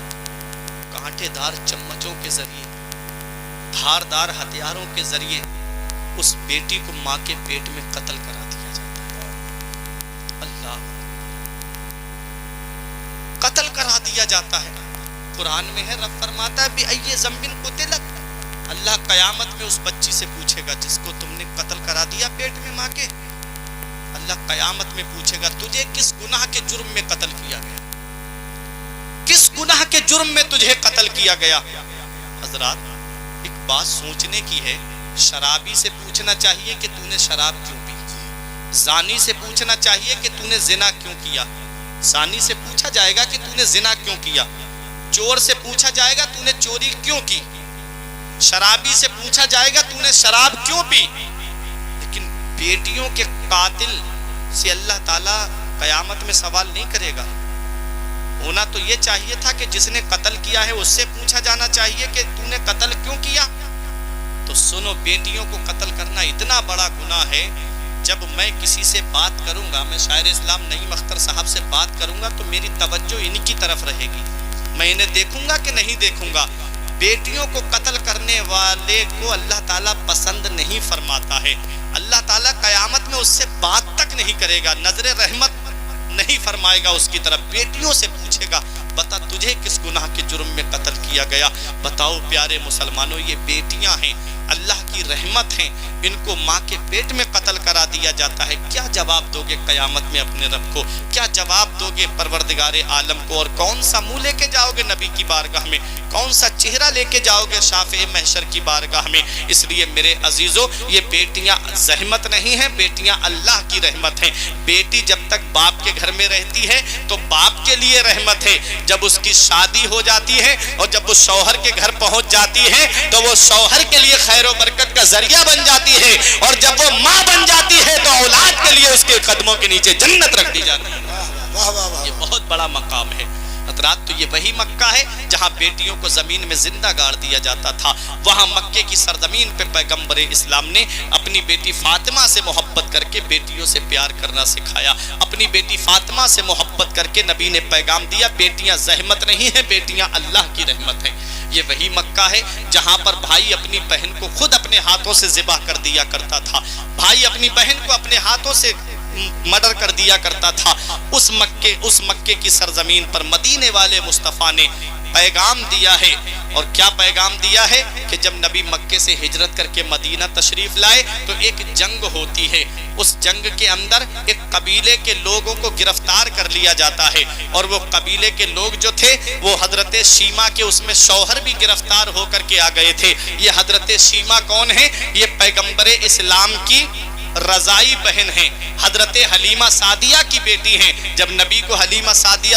کانٹے دار چمچوں کے ذریعے, دھاردار ہتھیاروں کے ذریعے اس بیٹی کو ماں کے پیٹ میں قتل کرا دیا جاتا ہے. اللہ, قتل کرا دیا جاتا ہے. قرآن میں ہے, رب فرماتا ہے بھی ائی ذنب قتلت, اللہ قیامت میں اس بچی سے پوچھے گا جس کو تم نے قتل کرا دیا پیٹ میں ماں کے, اللہ قیامت میں پوچھے گا تجھے کس گناہ کے جرم میں قتل کیا گیا, کس گناہ کے جرم میں تجھے قتل کیا گیا. حضرات, ایک بات سوچنے کی ہے, شرابی سے پوچھنا چاہیے کہ تو نے شراب کیوں پی, زانی سے پوچھنا چاہیے کہ تو نے زنا کیوں کیا, زانی سے پوچھا جائے گا کہ تو نے زنا کیوں کیا, چور سے پوچھا جائے گا تو نے چوری کیوں کی, شرابی سے پوچھا جائے گا تو نے شراب کیوں پی. لیکن بیٹیوں کے قاتل سے اللہ تعالیٰ قیامت میں سوال نہیں کرے گا. ہونا تو یہ چاہیے تھا کہ جس نے قتل کیا ہے اس سے پوچھا جانا چاہیے کہ تو نے قتل کیوں کیا. تو سنو, بیٹیوں کو قتل کرنا اتنا بڑا گناہ ہے. جب میں کسی سے بات کروں گا, میں شاعر اسلام نعیم اختر صاحب سے بات کروں گا, تو میری توجہ ان کی طرف رہے گی, میں انہیں دیکھوں گا کہ نہیں دیکھوں گا. بیٹیوں کو قتل کرنے والے کو اللہ تعالیٰ پسند نہیں فرماتا ہے. اللہ تعالیٰ قیامت میں اس سے بات تک نہیں کرے گا, نظر رحمت نہیں فرمائے گا اس کی طرف. بیٹیوں سے پوچھے گا بتا تجھے کس گناہ کے جرم میں قتل کیا گیا. بتاؤ پیارے مسلمانوں, یہ بیٹیاں ہیں, اللہ کی رحمت ہیں, ان کو ماں کے پیٹ میں قتل کرا دیا جاتا ہے. کیا جواب دو گے قیامت میں اپنے رب کو, کیا جواب دو گے پروردگار عالم کو, اور کون سا منہ لے کے جاؤ گے نبی کی بارگاہ میں, کون سا چہرہ لے کے جاؤ گے شافع محشر کی بارگاہ میں. اس لیے میرے عزیزو, یہ بیٹیاں زحمت نہیں ہیں, بیٹیاں اللہ کی رحمت ہیں. بیٹی جب تک باپ کے گھر میں رہتی ہے تو باپ کے لیے رحمت ہے, جب اس کی شادی ہو جاتی ہے اور جب وہ شوہر کے گھر پہنچ جاتی ہے تو وہ شوہر کے لیے خیر و برکت کا ذریعہ بن جاتی ہے, اور جب وہ ماں بن جاتی ہے تو اولاد کے لیے اس کے قدموں کے نیچے جنت رکھ دی جاتی ہے. یہ بہت بڑا مقام ہے حضرات. تو یہ وہی مکہ ہے جہاں بیٹیوں کو زمین میں زندہ گاڑ دیا جاتا تھا. وہاں مکے کی سرزمین پہ پیغمبر اسلام نے اپنی بیٹی فاطمہ سے محبت کر کے بیٹیوں سے پیار کرنا سکھایا. اپنی بیٹی فاطمہ سے محبت کر کے نبی نے پیغام دیا, بیٹیاں زحمت نہیں ہیں, بیٹیاں اللہ کی رحمت ہیں. یہ وہی مکہ ہے جہاں پر بھائی اپنی بہن کو خود اپنے ہاتھوں سے ذبح کر دیا کرتا تھا, بھائی اپنی بہن کو اپنے ہاتھوں سے مرڈر کر دیا کرتا تھا. اس مکے کی سرزمین پر مدینے والے مصطفیٰ نے پیغام دیا ہے. اور کیا پیغام دیا ہے کہ جب نبی مکے سے ہجرت کر کے مدینہ تشریف لائے تو ایک جنگ ہوتی ہے. اس جنگ کے اندر ایک قبیلے کے لوگوں کو گرفتار کر لیا جاتا ہے, اور وہ قبیلے کے لوگ جو تھے وہ حضرت شیما کے اس میں شوہر بھی گرفتار ہو کر کے آ گئے تھے. یہ حضرت شیما کون ہے؟ یہ پیغمبر اسلام کی رضائی بہن ہیں, حضرت حلیمہ سعدیہ کی بیٹی ہیں. جب نبی کو حلیمہ سعدیہ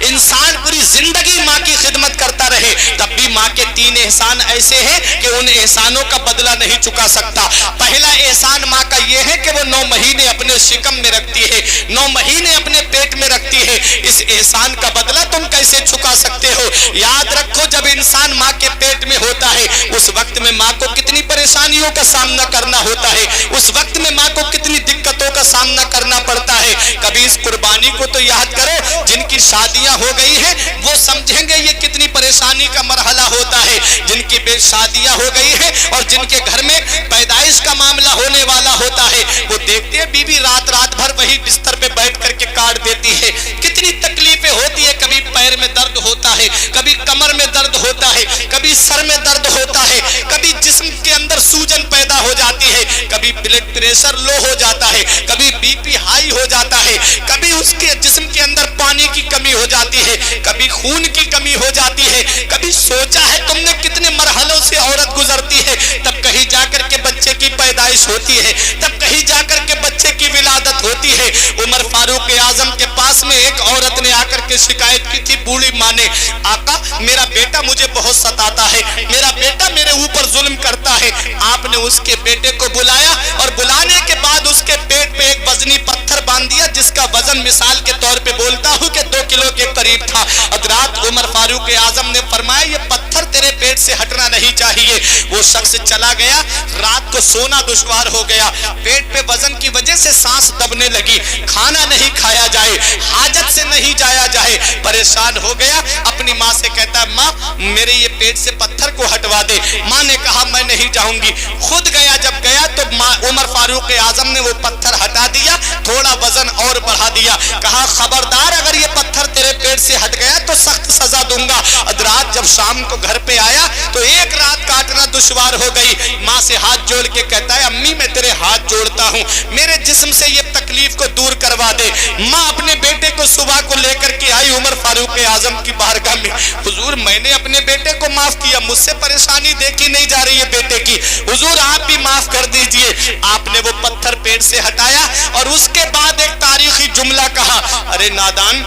انسان پوری زندگی ماں کی خدمت کرتا رہے تب بھی ماں کے 3 احسان ایسے ہیں کہ ان احسانوں کا بدلہ نہیں چکا سکتا. پہلا احسان ماں کا یہ ہے کہ وہ 9 مہینے اپنے شکم میں رکھتی ہے, 9 مہینے اپنے پیٹ میں رکھتی ہے. اس احسان کا بدلہ تم کیسے چکا سکتے ہو؟ یاد رکھو جب انسان ماں کے پیٹ میں ہوتا ہے اس وقت میں ماں کو کتنی پریشانیوں کا سامنا کرنا ہوتا ہے, اس وقت میں ماں کو کتنی دقتوں کا سامنا کرنا پڑتا ہے. کبھی اس قربانی کو تو یاد کرو, جن کی شادیاں ہو گئی ہیں وہ سمجھیں گے یہ کتنی پریشانی کا مرحلہ ہوتا ہے. جن کی بے شادیاں ہو گئی ہیں اور جن کے گھر میں پیدائش کا معاملہ ہونے والا ہوتا ہے وہ دیکھتے ہیں بیوی رات رات بھر وہی بستر پہ بیٹھ کر کے کاٹ دیتی ہے. کتنی تکلیفیں ہوتی ہے, کبھی پیر میں درد ہوتا ہے, کبھی کمر میں درد ہوتا ہے, کبھی سر میں درد ہوتا ہے, کبھی جسم کے اندر سوجن پیدا ہو جاتی ہے, کبھی بلڈ پریشر لو ہو جاتا ہے, کبھی بی پی ہائی ہو جاتا ہے, کبھی اس کے جسم کے اندر پانی کی کمی ہو جاتی ہے, کبھی خون کی کمی ہو جاتی ہے. کبھی سوچا ہے تم نے کتنے مرحلوں سے عورت گزرتی ہے, تب کہیں جا کر کے بچے کی پیدائش ہوتی ہے, تب کہیں جا کر کے بچے کی ولادت ہوتی ہے. عمر فاروق اعظم کے پاس میں ایک عورت نے آ کر کے شکایت کی تھی بوڑھی ماں نے, آقا میرا بیٹا مجھے بہت ستاتا ہے, میرا بیٹا میرے اوپر ظلم کرتا ہے. آپ نے اس کے بیٹے کو بلایا اور بلانے کے بعد اس کے پیٹ پہ ایک وزنی پتھر باندھ دیا جس کا وزن مثال کے طور پہ بولتا ہوں کہ 2 کلو کے قریب تھا. حضرات عمر فاروق اعظم نے فرمایا یہ پتھر تیرے پیٹ سے ہٹنا نہیں چاہیے. وہ شخص چلا گیا, رات کو سونا دشوار ہو گیا, پیٹ پہ وزن کی وجہ سے سانس دبنے لگی, کھانا نہیں کھایا جائے, حاجت سے نہیں جایا جائے, پریشان ہو گیا. اپنی ماں سے کہتا ہے ماں میرے یہ پیٹ سے پتھر کو ہٹوا دے. ماں نے کہا میں نہیں جاؤں گی. خود گیا, جب گیا تو عمر فاروق اعظم نے وہ پتھر ہٹا دیا, تھوڑا وزن اور بڑھا دیا, کہا خبردار اگر یہ پتھر تیرے پیٹ سے ہٹ گیا تو سخت سزا دوں گا. حضرات جب شام کو گھر پہ آیا تو ایک رات کاٹنا دشوار ہو گئی. ماں سے ہاتھ جوڑ کے کہتا ہے امی میں تیرے ہاتھ جوڑتا ہوں, میرے جسم سے یہ تکلیف کو دور کروا دے. ماں اپنے بیٹے کو صبح کو لے کر کے آئی عمر فاروق اعظم کی بارگاہ میں, حضور میں نے اپنے بیٹے کو معاف کیا, مجھ سے پریشانی دیکھی نہیں جا رہی ہے بیٹے کی, حضور آپ بھی معاف کر دیجئے. آپ نے وہ پتھر پیٹ سے ہٹایا اور اس کے بعد ایک تاریخی جملہ کہا, ارے نادان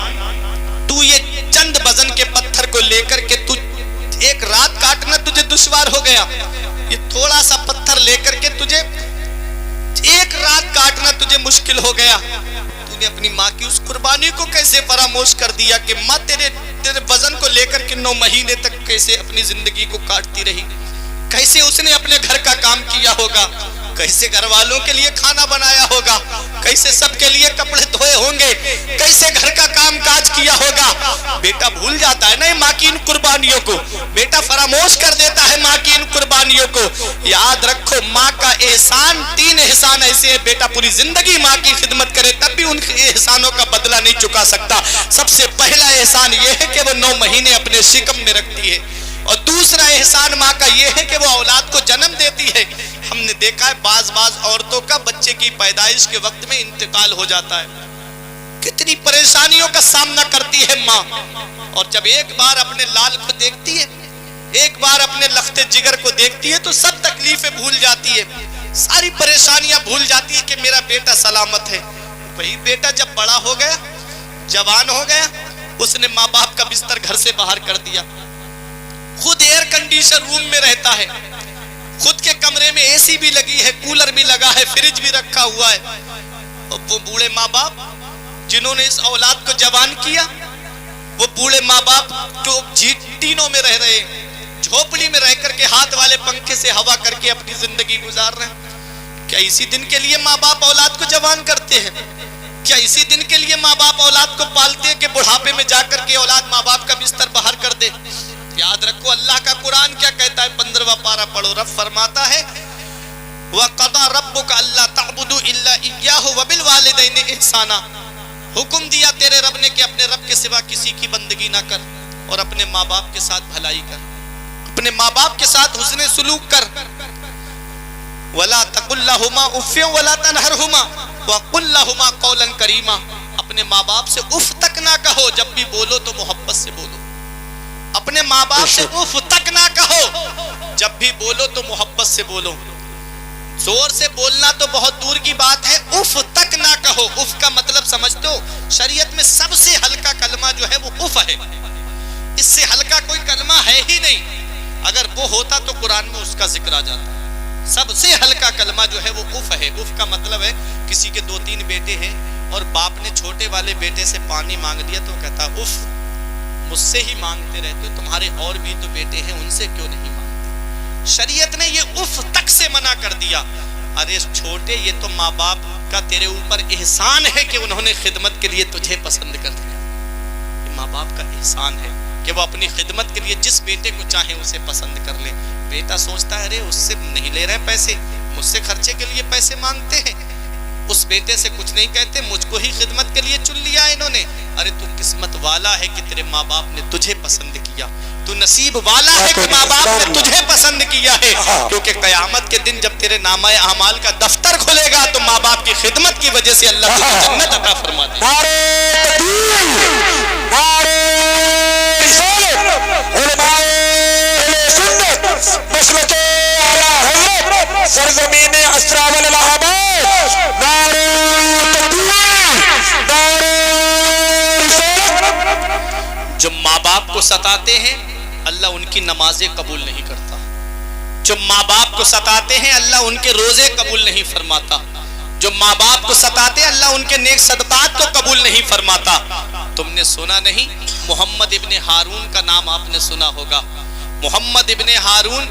تو یہ چند وزن کے پتھر کو لے کر کے تو ایک رات کاٹنا تجھے دشوار ہو گیا, یہ تھوڑا سا پتھر لے کر کے تجھے ایک رات کاٹنا تجھے مشکل ہو گیا. تو نے اپنی ماں کی اس قربانی کو کیسے فراموش کر دیا کہ ماں تیرے وزن کو لے کر کے 9 مہینے تک کیسے اپنی زندگی کو کاٹتی رہی, کیسے اس نے اپنے گھر کا کام کیا ہوگا, کیسے گھر والوں کے لیے کھانا بنایا ہوگا, کیسے سب کے لیے کپڑے دھوئے ہوں گے, کیسے گھر کا کام کاج کیا ہوگا. بیٹا بھول جاتا ہے نا ماں کی ان قربانیوں کو, بیٹا فراموش کر دیتا ہے ماں کی ان قربانیوں کو. یاد رکھو ماں کا احسان 3 احسان ایسے ہیں, بیٹا پوری زندگی ماں کی خدمت کرے تب بھی ان احسانوں کا بدلہ نہیں چکا سکتا. سب سے پہلا احسان یہ ہے کہ وہ 9 مہینے اپنے شکم میں رکھتی ہے, اور دوسرا احسان ماں کا یہ ہے کہ وہ اولاد کو جنم دیتی ہے. ہم نے دیکھا ہے بعض عورتوں کا بچے کی پیدائش کے وقت میں انتقال ہو جاتا ہے, کتنی پریشانیوں کا سامنا کرتی ہے ماں. اور جب ایک بار اپنے لال کو دیکھتی ہے, ایک بار اپنے لخت جگر کو دیکھتی ہے تو سب تکلیفیں بھول جاتی ہے, ساری پریشانیاں بھول جاتی ہے کہ میرا بیٹا سلامت ہے. وہی بیٹا جب بڑا ہو گیا, جوان ہو گیا, اس نے ماں باپ کا بستر گھر سے باہر کر دیا, خود ایئر کنڈیشن روم میں رہتا ہے, خود کے کمرے میں اے سی بھی لگی ہے, کولر بھی لگا ہے, فریج بھی رکھا ہوا ہے. اور وہ بوڑھے ماں باپ جنہوں نے اس اولاد کو جوان کیا, وہ بوڑھے ماں باپ جو ٹینوں میں رہ رہے, جھوپڑی میں رہ کر کے ہاتھ والے پنکھے سے ہوا کر کے اپنی زندگی گزار رہے ہیں. کیا اسی دن کے لیے ماں باپ اولاد کو جوان کرتے ہیں؟ کیا اسی دن کے لیے ماں باپ اولاد کو پالتے ہیں کہ بڑھاپے میں جا کر کے اولاد ماں باپ کا بستر باہر کر دے؟ یاد رکھو اللہ کا قرآن کیا کہتا ہے, 15واں پارہ پڑھو, رب فرماتا ہے وَقَضَى رَبُّكَ أَلَّا تَعْبُدُوا إِلَّا إِيَّاهُ وَبِالْوَالِدَيْنِ إِحْسَانًا. حکم دیا تیرے رب نے کہ اپنے رب کے سوا کسی کی بندگی نہ کر, اور اپنے ماں باپ کے ساتھ بھلائی کر, اپنے ماں باپ کے ساتھ حسن سلوک کر. وَلَا تَقُلْ لَهُمَا أُفٍّ وَلَا تَنْهَرْهُمَا وَقُلْ لَهُمَا قَوْلًا كَرِيمًا. اپنے ماں باپ سے اف تک نہ کہو, جب بھی بولو تو محبت سے بولو. اپنے ماں باپ سے اف تک نہ کہو, جب بھی بولو تو محبت سے بولو. زور سے بولنا تو بہت دور کی بات ہے، اف تک نہ کہو۔ اف کا مطلب سمجھتے ہو؟ شریعت میں سب سے ہلکا کلمہ جو ہے وہ اف ہے، اس سے ہلکا کوئی کلمہ ہے ہی نہیں۔ اگر وہ ہوتا تو قرآن میں اس کا ذکر آ جاتا۔ سب سے ہلکا کلمہ جو ہے وہ اف ہے۔ اف کا مطلب ہے کسی کے 2-3 بیٹے ہیں اور باپ نے چھوٹے والے بیٹے سے پانی مانگ لیا تو کہتا اف، مجھ سے ہی مانگتے رہتے ہو، تمہارے اور بھی تو بیٹے ہیں، ان سے کیوں نہیں مانگتے؟ شریعت نے یہ اف تک سے منع کر دیا۔ ارے چھوٹے، یہ تو ماں باپ کا تیرے اوپر احسان ہے کہ انہوں نے خدمت کے لیے تجھے پسند کر لیا۔ یہ ماں باپ کا احسان ہے کہ وہ اپنی خدمت کے لیے جس بیٹے کو چاہیں اسے پسند کر لیں۔ بیٹا سوچتا ہے ارے اس سے نہیں لے رہے پیسے، مجھ سے خرچے کے لیے پیسے مانگتے ہیں، اس بیٹے سے کچھ نہیں کہتے، مجھ کو ہی خدمت کے لیے چن لیا انہوں نے۔ ارے تو قسمت والا ہے کہ تیرے ماں باپ نے تجھے پسند کیا، تو نصیب والا ہے کہ ماں باپ نے تجھے پسند کیا ہے، کیونکہ قیامت کے دن جب تیرے نامہ اعمال کا دفتر کھلے گا تو ماں باپ کی خدمت کی وجہ سے اللہ تجھے جنت عطا فرما دے گا۔ سرزمین اسرا واللہ جو ماں باپ کو ستاتے ہیں اللہ ان کی نمازیں قبول نہیں کرتا، جو ماں باپ کو ستاتے ہیں اللہ ان کے روزے قبول نہیں فرماتا، جو ماں باپ کو ستاتے ہیں اللہ ان کے نیک صدقات کو قبول نہیں فرماتا۔ تم نے سنا نہیں، محمد ابن ہارون کا نام آپ نے سنا ہوگا۔ محمد ابن ہارون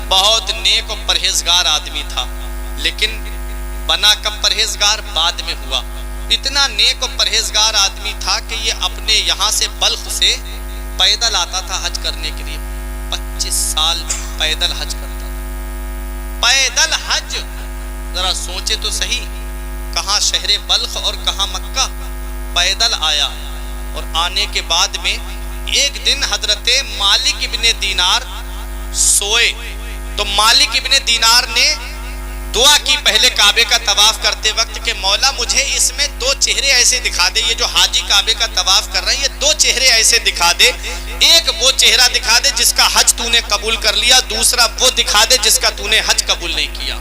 بہت نیک و پرہیزگار آدمی تھا، لیکن بنا کب پرہیزگار؟ بعد میں ہوا۔ اتنا نیک و پرہیزگار آدمی تھا کہ یہ اپنے یہاں سے بلخ سے پیدل آتا تھا حج کرنے کے لیے، 25 سال پیدل حج کرتا تھا۔ پیدل حج، ذرا سوچے تو صحیح، کہاں شہر بلخ اور کہاں مکہ، پیدل آیا۔ اور آنے کے بعد میں ایک دن حضرت مالک ابن دینار سوئے، تو مالک ابن دینار نے دعا کی پہلے کعبے کا طواف کرتے وقت کہ مولا مجھے اس میں 2 چہرے ایسے دکھا دے، یہ جو حاجی کعبے کا طواف کر رہے ہیں یہ 2 چہرے ایسے دکھا دے، ایک وہ چہرہ دکھا دے جس کا حج تو نے قبول کر لیا، دوسرا وہ دکھا دے جس کا تو نے حج قبول نہیں کیا۔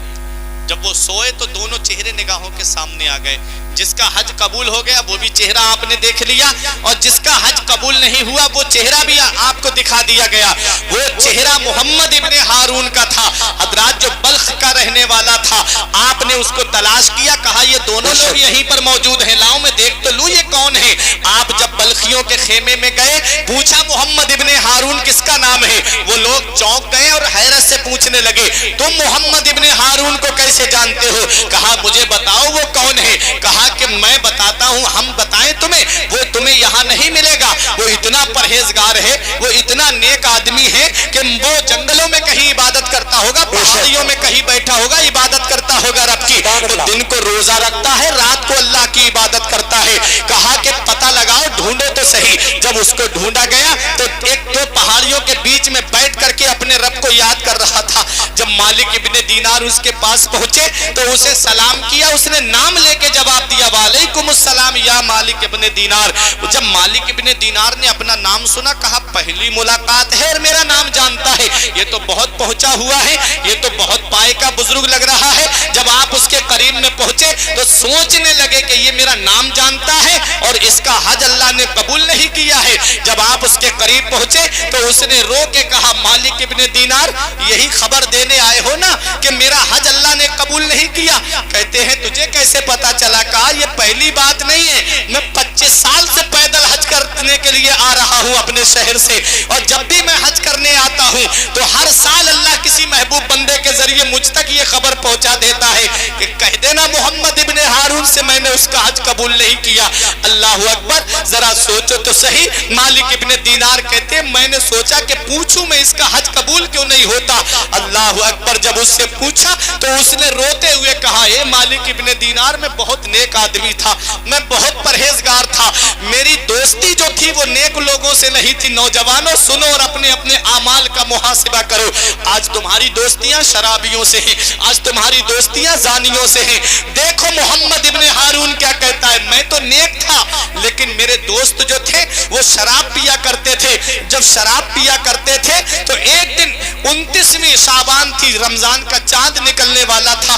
جب وہ سوئے تو دونوں چہرے نگاہوں کے سامنے آ گئے، جس کا حج قبول ہو گیا وہ بھی چہرہ آپ نے دیکھ لیا، اور جس کا حج قبول نہیں ہوا وہ چہرہ بھی آپ کو دکھا دیا گیا۔ وہ چہرہ محمد ابن ہارون کا تھا، حضرات جو بلخ کا رہنے والا تھا۔ آپ نے اس کو تلاش کیا، کہا یہ دونوں لوگ یہیں پر موجود ہیں، لاؤ میں دیکھ تو لوں یہ کون ہے۔ آپ جب بلخیوں کے خیمے میں گئے، پوچھا محمد ابن ہارون کس کا نام ہے؟ وہ لوگ چونک گئے اور حیرت سے پوچھنے لگے تم محمد ابن ہارون کو کیسے جانتے ہو؟ کہا مجھے بتاؤ وہ کون ہے؟ کہا کہ میں بتاتا ہوں، ہم بتائیں تمہیں؟ وہ تمہیں یہاں نہیں ملے گا، وہ اتنا پرہیزگار ہے، وہ اتنا نیک آدمی ہے کہ وہ جنگلوں میں کہیں عبادت کرتا ہوگا، پہاڑیوں میں کہیں بیٹھا ہوگا، عبادت کرتا ہوگا رب کی، تو دن کو روزہ رکھتا ہے، رات کو اللہ کی عبادت کرتا ہے۔ کہا کہ پتہ لگاؤ، ڈھونڈو تو صحیح۔ جب اس کو ڈھونڈا گیا تو ایک 2 پہاڑیوں کے بیچ میں بیٹھ کر کے اپنے رب کو یاد کر رہا تھا۔ جب مالک ابن دینار اس کے پاس پہنچے تو اسے سلام کیا، اس نے نام لے کے جواب دیا وعلیکم السلام یا مالک ابن دینار۔ جب مالک ابن دینار نے اپنا نام سنا، کہا پہلی ملاقات ہے اور میرا نام جانتا ہے، یہ تو بہت پہنچا ہوا ہے، یہ تو بہت پائے کا بزرگ لگ رہا ہے۔ جب آپ اس کے قریب میں پہنچے تو سوچنے لگے کہ یہ میرا نام جانتا ہے اور اس کا حج اللہ نے قبول نہیں کیا ہے۔ جب آپ اس کے قریب پہنچے تو اس نے رو کے کہا مالک ابن دینار یہی خبر دینے آئے ہو نا کہ میرا حج اللہ نے قبول نہیں کیا؟ کہتے ہیں تجھے کیسے پتا چلا؟ کہا یہ پہلی بات نہیں ہے، میں 25 سال سے پیدل حج کرنے کے لیے آ رہا ہوں اپنے شہر سے، اور جب بھی میں حج کرنے آتا ہوں تو ہر سال اللہ کسی محبوب بندے کے ذریعے مجھ تک یہ خبر پہنچا دیتا ہے کہ کہہ دینا محمد ابن ہارون سے میں نے اس کا حج قبول نہیں کیا۔ اللہ اکبر، ذرا سوچو تو صحیح۔ مالک ابن دینار کہتے ہیں میں نے سوچا کہ پوچھوں میں اس کا حج قبول کیوں نہیں ہوتا۔ اللہ اکبر، جب اس سے پوچھا تو اس نے روتے ہوئے کہا اے مالک ابن دینار میں بہت نیک آدمی تھا، میں بہت پرہیزگار تھا، میری دوستی جو تھی وہ نیک لوگوں سے نہیں تھی۔ نوجوانوں سنو اور اپنے اپنے اعمال کا محاسبہ کرو۔ آج تمہاری دوستیاں شرابیوں سے ہیں، آج تمہاری دوستیاں زانیوں سے ہیں۔ دیکھو محمد ابن ہارون کیا کہتا ہے، میں تو نیک تھا لیکن میرے دوست جو تھے وہ شراب پیا کرتے تھے۔ جب شراب پیا کرتے تھے تو ایک دن 29ویں شعبان تھی، رمضان کا چاند نکلنے والا تھا،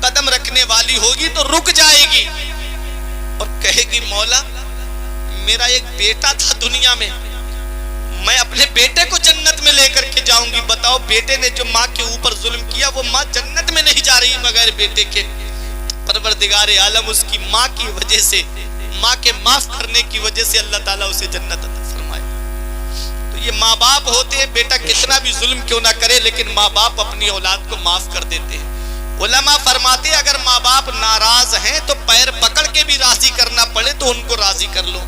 قدم رکھنے والی ہوگی تو رک جائے گی اور کہے گی مولا میرا ایک بیٹا تھا دنیا میں، میں اپنے بیٹے کو جنت میں لے کر کے جاؤں گی، بتاؤ بیٹے نے جو ماں کے اوپر ظلم کیا وہ ماں جنت میں نہیں جا رہی بغیر بیٹے کے۔ پروردگار عالم اس کی ماں کی وجہ سے، ماں کے معاف کرنے کی وجہ سے اللہ تعالیٰ اسے جنت عطا فرمائے۔ تو یہ ماں باپ ہوتے ہیں، بیٹا کتنا بھی ظلم کیوں نہ کرے لیکن ماں باپ اپنی اولاد کو معاف کر دیتے ہیں۔ علماء فرماتے ہیں اگر ماں باپ ناراض ہیں تو پیر پکڑ کے بھی راضی کرنا پڑے تو ان کو راضی کر لو،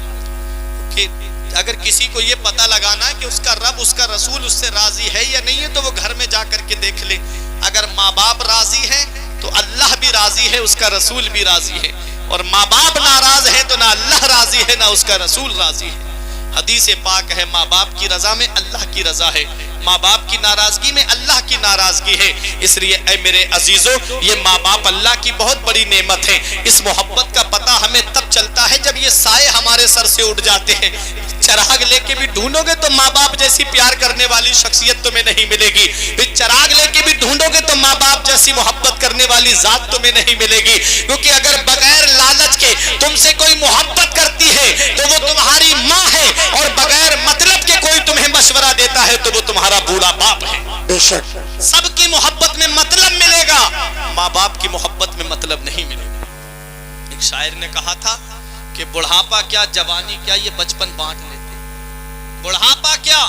کہ اگر کسی کو یہ پتہ لگانا ہے کہ اس کا رب، اس کا رسول اس سے راضی ہے یا نہیں ہے تو وہ گھر میں جا کر کے دیکھ لے۔ اگر ماں باپ راضی ہیں تو اللہ بھی راضی ہے، اس کا رسول بھی راضی ہے، اور ماں باپ ناراض ہے تو نہ اللہ راضی ہے نہ اس کا رسول راضی ہے۔ حدیث پاک ہے ماں باپ کی رضا میں اللہ کی رضا ہے، ماں باپ کی ناراضگی میں اللہ کی ناراضگی ہے۔ اس لیے اے میرے عزیزو، یہ ماں باپ اللہ کی بہت بڑی نعمت ہے۔ اس محبت کا پتہ ہمیں تب چلتا ہے جب یہ سائے ہمارے سر سے اٹھ جاتے ہیں۔ چراغ لے کے بھی ڈھونڈو گے تو ماں باپ جیسی پیار کرنے والی شخصیت تمہیں نہیں ملے گی، پھر چراغ لے کے بھی ڈھونڈو گے تو ماں باپ جیسی محبت کرنے والی ذات تمہیں نہیں ملے گی، کیونکہ اگر بغیر لالچ کے تم سے کوئی محبت کرتی ہے تو وہ تمہاری ماں ہے، اور بغیر مطلب کے کوئی تمہیں مشورہ دیتا ہے تو وہ تمہارا بوڑھا باپ ہے۔ بے شک سب کی محبت میں مطلب ملے گا، ماں باپ کی محبت میں مطلب نہیں ملے گا۔ ایک شاعر نے کہا تھا کہ بڑھاپا کیا جوانی کیا یہ بچپن بانٹ لیتے ہیں، بڑھاپا کیا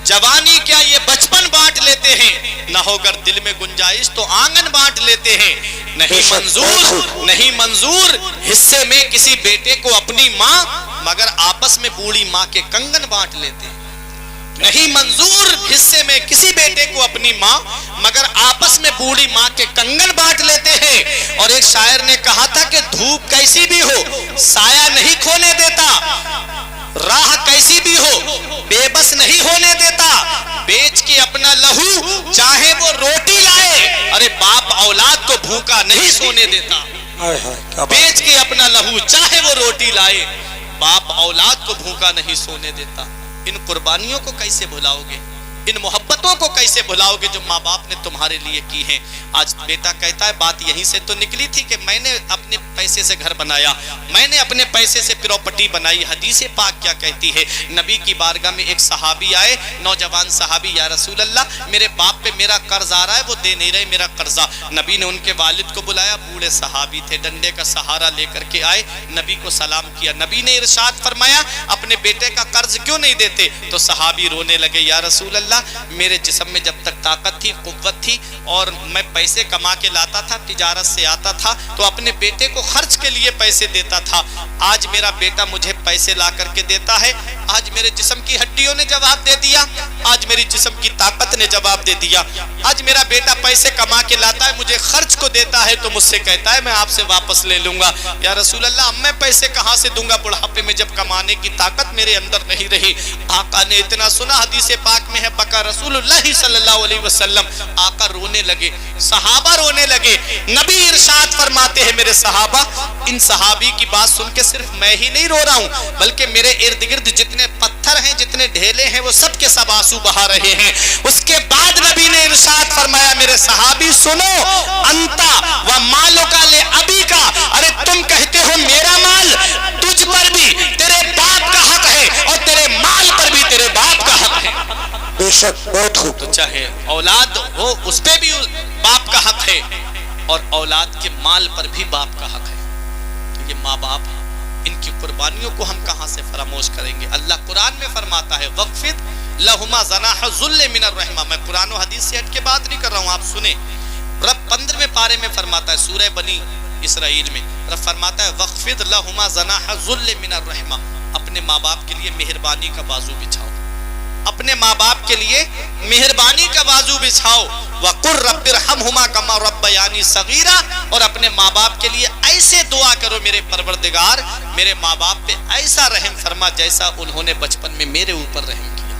جوانی کیا یہ بچپن بانٹ لیتے ہیں، نہ ہو کر دل میں گنجائش تو آنگن بانٹ لیتے ہیں، نہیں منظور حصے میں کسی بیٹے کو اپنی ماں، مگر آپس میں بوڑھی ماں کے کنگن بانٹ لیتے ہیں۔ نہیں منظور حصے میں کسی بیٹے کو اپنی ماں، مگر آپس میں بوڑھی ماں کے کنگن بانٹ لیتے ہیں۔ اور ایک شاعر نے کہا تھا کہ دھوپ کیسی بھی ہو سایہ نہیں کھونے دیتا، راہ کیسی بھی ہو بے بس نہیں ہونے دیتا، بیچ کے اپنا لہو چاہے وہ روٹی لائے، ارے باپ اولاد کو بھوکا نہیں سونے دیتا۔ بیچ کے اپنا لہو چاہے وہ روٹی لائے، باپ اولاد کو بھوکا نہیں سونے دیتا۔ ان قربانیوں کو کیسے بھلاؤ گے، ان محبتوں کو کیسے بھلاؤ گے جو ماں باپ نے تمہارے لیے کی ہیں۔ آج بیٹا کہتا ہے بات یہیں سے تو نکلی تھی کہ میں نے اپنے پیسے سے گھر بنایا، میں نے اپنے پیسے سے پراپرٹی بنائی۔ حدیث پاک کیا کہتی ہے، نبی کی بارگاہ میں ایک صحابی آئے، نوجوان صحابی، یا رسول اللہ میرے باپ پہ میرا قرض آ رہا ہے، وہ دے نہیں رہے میرا قرضہ۔ نبی نے ان کے والد کو بلایا، بوڑھے صحابی تھے، ڈنڈے کا سہارا لے کر کے آئے، نبی کو سلام کیا۔ نبی نے ارشاد فرمایا اپنے بیٹے کا قرض کیوں نہیں دیتے؟ تو صحابی رونے لگے، یا رسول اللہ میرے جسم میں جب تک طاقت تھی، قوت تھی، اور میں پیسے کما کے لاتا تھا، تجارت سے آتا تھا تو اپنے بیٹے کو خرچ کے لیے پیسے دیتا تھا، آج میرا بیٹا مجھے پیسے لا کر کے دیتا ہے، آج میرے جسم کی ہڈیوں نے جواب دے دیا، آج میری جسم کی طاقت نے جواب دے دیا، آج میرا بیٹا پیسے کما کے لاتا ہے، مجھے خرچ کو دیتا ہے تو مجھ سے کہتا ہے میں آپ سے واپس لے لوں گا۔ یا رسول اللہ اب میں پیسے کہاں سے دوں گا بڑھاپے میں جب کمانے کی طاقت میرے اندر نہیں رہی۔ آقا نے اتنا سنا، حدیث پاک میں ہے، بکا رسول اللہ صلی اللہ علیہ وسلم، آقا رونے لگے، صحابہ رونے لگے۔ نبی ارشاد فرماتے ہیں میرے صحابہ، ان صحابی کی بات سن کے صرف میں ہی نہیں رو رہا ہوں بلکہ میرے ارد گرد جتنے پتھر ہیں، جتنے ڈھیلے ہیں، وہ سب کے سب آنسو بہا رہے ہیں۔ اس کے بعد نبی نے ارشاد فرمایا میرے صحابی سنو، انتا و مالو کا لے ابی کا، ارے تم کہتے ہو میرا مال، تجھ پر بھی تیرے باپ کا حق ہے اور تیرے مال پر بھی تیرے باپ کا حق ہے۔ بے شک بہت خوب۔ تو چاہے اولاد ہو اس پہ بھی باپ کا حق ہے اور اولاد کے مال پر بھی باپ کا حق ہے۔ تو یہ ماں باپ ہیں، ان کی قربانیوں کو ہم کہاں سے فراموش کریں گے؟ اللہ قرآن میں فرماتا ہے وَخْفِضْ لَهُمَا جَنَاحَ الذُّلِّ مِنَ الرَّحْمَةِ، میں قرآن و حدیث سے ہٹ کے بات نہیں کر رہا ہوں، آپ سنیں۔ رب 15ویں پارے میں فرماتا ہے، سورہ بنی اسرائیل میں رب فرماتا ہے وَخْفِضْ لَهُمَا جَنَاحَ الذُّلِّ مِنَ الرَّحْمَةِ، اپنے ماں باپ کے لیے مہربانی کا بازو بچھاؤ، اپنے ماں باپ کے لیے مہربانی کا بازو بچھاؤ۔ وَقُلْ رَبِّ ارْحَمْهُمَا كَمَا رَبَّيَانِي صَغِيرًا، اور اپنے ماں باپ کے لیے ایسے دعا کرو میرے پروردگار میرے ماں باپ پہ ایسا رحم فرما جیسا انہوں نے بچپن میں میرے اوپر رحم کیا۔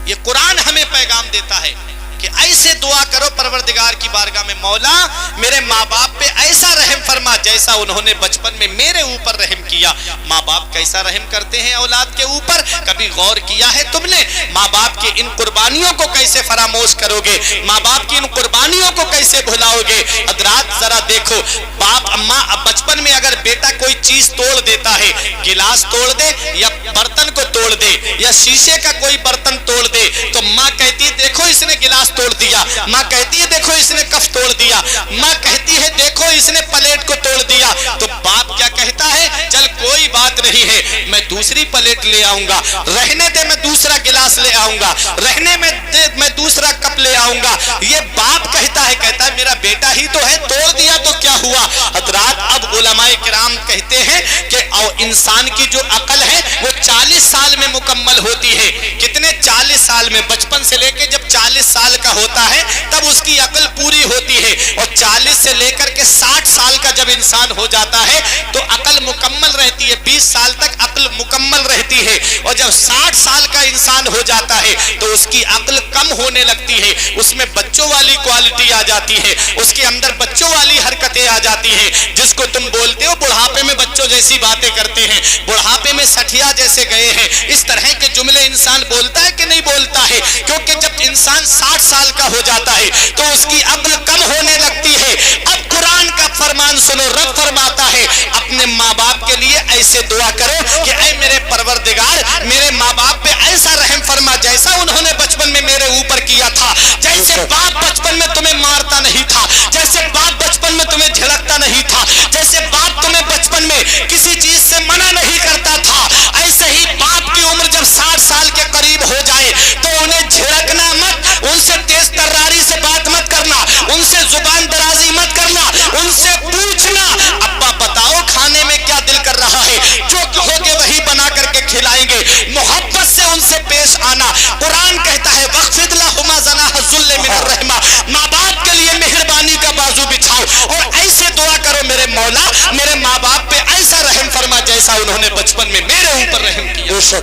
یہ قرآن ہمیں پیغام دیتا ہے، کہ ایسے دعا کرو پروردگار کی بارگاہ میں، مولا میرے ماں باپ پہ ایسا رحم فرما جیسا انہوں نے بچپن میں میرے اوپر رحم کیا۔ ماں باپ کیسا رحم کرتے ہیں اولاد کے اوپر، کبھی غور کیا ہے تم نے؟ ماں باپ کی ان قربانیوں کو کیسے فراموش کرو گے، ماں باپ کی ان قربانیوں کو کیسے بھلاؤ گے؟ حضرات ذرا دیکھو، باپ ماں بچپن میں اگر بیٹا کوئی چیز توڑ دیتا ہے، گلاس توڑ دے یا برتن کو توڑ دے یا شیشے کا کوئی برتن توڑ دے، تو ماں کہتی ہے دیکھو اس نے گلاس توڑ دیا، ماں کہتی ہے دیکھو اس نے کف توڑ دیا، ماں کہتی ہے دیکھو اس نے پلیٹ کو توڑ دیا، تو باپ کیا کہتا ہے؟ چل کوئی بات نہیں ہے، میں دوسری پلیٹ لے آؤں گا، رہنے دے میں دوسرا گلاس لے آؤں گا، رہنے میں دوسرا کپ لے آؤں گا۔ یہ باپ کہتا ہے میرا بیٹا ہی تو ہے، توڑ دیا تو کیا ہوا؟ حضرات اب علماء کرام کہتے ہیں کہ انسان کی جو عقل ہے وہ 40 سال میں مکمل ہوتی ہے۔ کتنے؟ 40 سال میں، بچپن سے لے کے جب 40 سال کا ہوتا ہے تب اس کی عقل پوری ہوتی ہے، اور 40 سے لے کر کے 60 سال کا جب انسان ہو جاتا ہے تو عقل مکمل رہتی ہے، 20 سال تک عقل مکمل رہتی ہے، اور جب 60 سال کا انسان ہو جاتا ہے تو اس کی عقل کم ہونے لگتی ہے، اس میں بچوں والی کوالٹی آ جاتی ہے، اس کے اندر بچوں والی حرکتیں آ جاتی ہیں، جس کو تم بولتے ہو بڑھاپے میں بچوں جیسی باتیں کرتے ہیں، بڑھاپے میں سٹھیا جیسے گئے ہیں، اس طرح کے جملے انسان بولتا ہے کہ نہیں بولتا ہے؟ کیونکہ جب انسان 60 سال کا ہو جاتا ہے تو اس کی عقل کم ہونے لگتی ہے۔ اب قرآن کا فرمان سنو، رب فرماتا ہے اپنے ماں باپ کے لیے ایسے دعا کرو کہ اے میرے پروردگار میرے ماں باپ پہ ایسا رحم فرما جیسا انہوں نے بچپن میں میرے اوپر کیا تھا۔ جیسے باپ بچپن میں تمہیں مارتا نہیں تھا، جیسے باپ بچپن میں تمہیں جھڑکتا نہیں تھا، جیسے باپ تمہیں بچپن میں کسی چیز سے منع نہیں کرتا تھا، ایسے ہی باپ کی عمر جب 60 سال کے قریب ہو جائے تو انہیں جھڑکنا مت، ان سے تیز تراری سے بات مت کرنا، ان سے زبان درازی مت کرنا، ان سے پوچھنا ابا بتاؤ کھانے میں کیا دل کر رہا ہے، جو کہو گے وہی بنا کر کے کھلائیں گے، محبت سے ان سے پیش آنا۔ قرآن کہتا ہے وَخْفِضْ لَهُمَا جَنَاحَ الذُّلِّ مِنَ الرَّحْمَةِ، ماں باپ کے لیے مہربانی کا بازو بچھاؤ اور ایسے دعا کرو میرے مولا میرے ماں باپ پہ ایسا رحم فرما جیسا انہوں نے بچپن میں میرے اوپر رحم کیا۔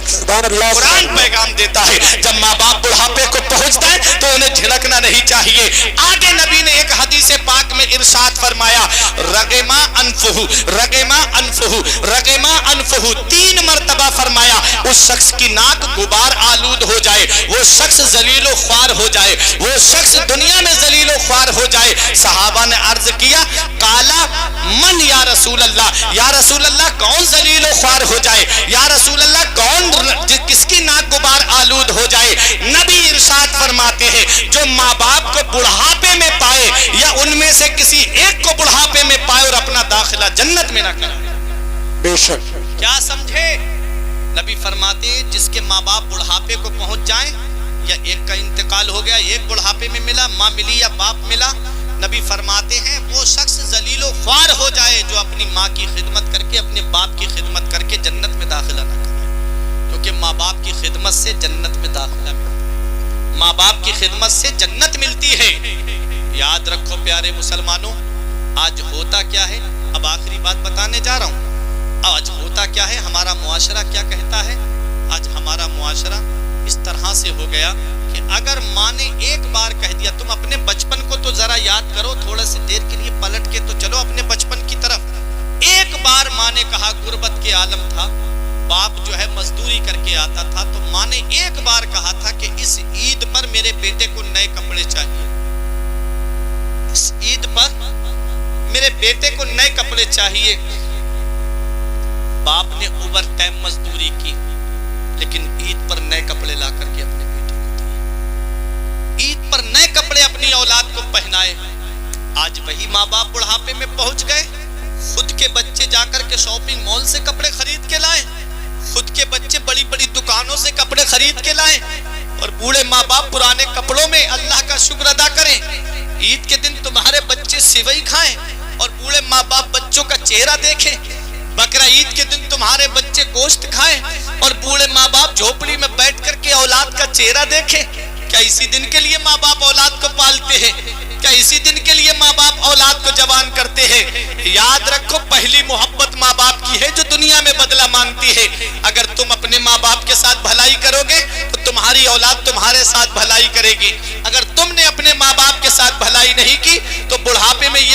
قرآن پیغام دیتا ہے جب ماں باپ بڑھاپے کو پہنچتا ہے تو انہیں جھڑکنا نہیں چاہیے۔ آگے نبی نے ایک حدیث پاک میں ارشاد فرمایا رغما انفہ رغما انفہ رغما انفہ، 3 مرتبہ فرمایا اس شخص کی ناک غبار آلود ہو جائے، وہ شخص ذلیل و خوار ہو جائے، وہ شخص دنیا میں ذلیل و خوار ہو جائے۔ صحابہ نے عرض کیا کالا من یا رسول اللہ، یا رسول اللہ کون ذلیل و خوار ہو جائے، یا رسول اللہ کون کس کی ناک غبار آلود ہو جائے؟ نبی ارشاد فرماتے ہیں جو ماں باپ کو بڑھاپے میں پائے یا ان میں سے کسی ایک کو بڑھاپے میں پائے اور اپنا داخلہ جنت میں نہ کرے۔ بے شک کیا سمجھے؟ نبی فرماتے ہیں جس کے ماں باپ بڑھاپے کو پہنچ جائیں، یا ایک کا انتقال ہو گیا، ایک بڑھاپے میں ملا، ماں ملی یا باپ ملا، نبی فرماتے ہیں وہ شخص ذلیل و خوار ہو جائے جو اپنی ماں کی خدمت کر کے اپنے باپ کی خدمت کر کے جنت میں داخلہ نہ کرے، کیونکہ ماں باپ کی خدمت سے جنت میں داخلہ ملتا ہے، ماں باپ کی خدمت سے جنت ملتی ہے۔ یاد رکھو پیارے مسلمانوں، آج ہوتا کیا ہے، اب آخری بات بتانے جا رہا ہوں، آج ہوتا کیا ہے، ہمارا معاشرہ کیا کہتا ہے؟ آج ہمارا معاشرہ اس طرح سے ہو گیا کہ اگر ماں نے ایک بار کہہ دیا تم اپنے بچپن کو تو ذرا یاد کرو، تھوڑا سی دیر کے لیے پلٹ کے تو چلو اپنے بچپن کی طرف، ایک بار ماں نے کہا، غربت کے عالم تھا، باپ جو ہے مزدوری کر کے آتا تھا، تو ماں نے ایک بار کہا تھا کہ اس عید پر میرے بیٹے کو نئے کپڑے چاہیے، اس عید پر میرے بیٹے کو نئے کپڑے چاہیے۔ باپ نے اوور ٹائم مزدوری کی لیکن عید پر نئے کپڑے لا کر کے اپنے بیٹے کو دیے، عید پر نئے کپڑے اپنی اولاد کو پہنائے۔ آج وہی ماں باپ بڑھاپے میں پہنچ گئے، خود کے بچے جا کر کے شاپنگ مال سے کپڑے خرید کے لائیں، خود کے بچے بڑی بڑی دکانوں سے کپڑے خرید کے لائیں، اور بوڑھے ماں باپ پرانے کپڑوں میں اللہ کا شکر ادا کریں۔ عید کے دن تمہارے بچے سیوئی کھائیں اور بوڑھے ماں باپ بچوں کا چہرہ دیکھیں، بقرہ عید کے دن تمہارے بچے گوشت کھائیں اور بوڑھے ماں باپ جھوپڑی میں بیٹھ کر کے اولاد کا چہرہ دیکھیں۔ کیا اسی دن کے لیے ماں باپ اولاد کو پالتے ہیں؟ کیا اسی دن کے لیے ماں باپ اولاد کو جوان کرتے ہیں؟ یاد رکھو پہلی محبت ماں باپ کی ہے جو دنیا میں بدلہ مانگتی ہے۔ اگر تم اپنے ماں باپ کے ساتھ بھلائی کرو گے تو تمہاری اولاد تمہارے ساتھ بھلائی کرے گی، اگر تم نے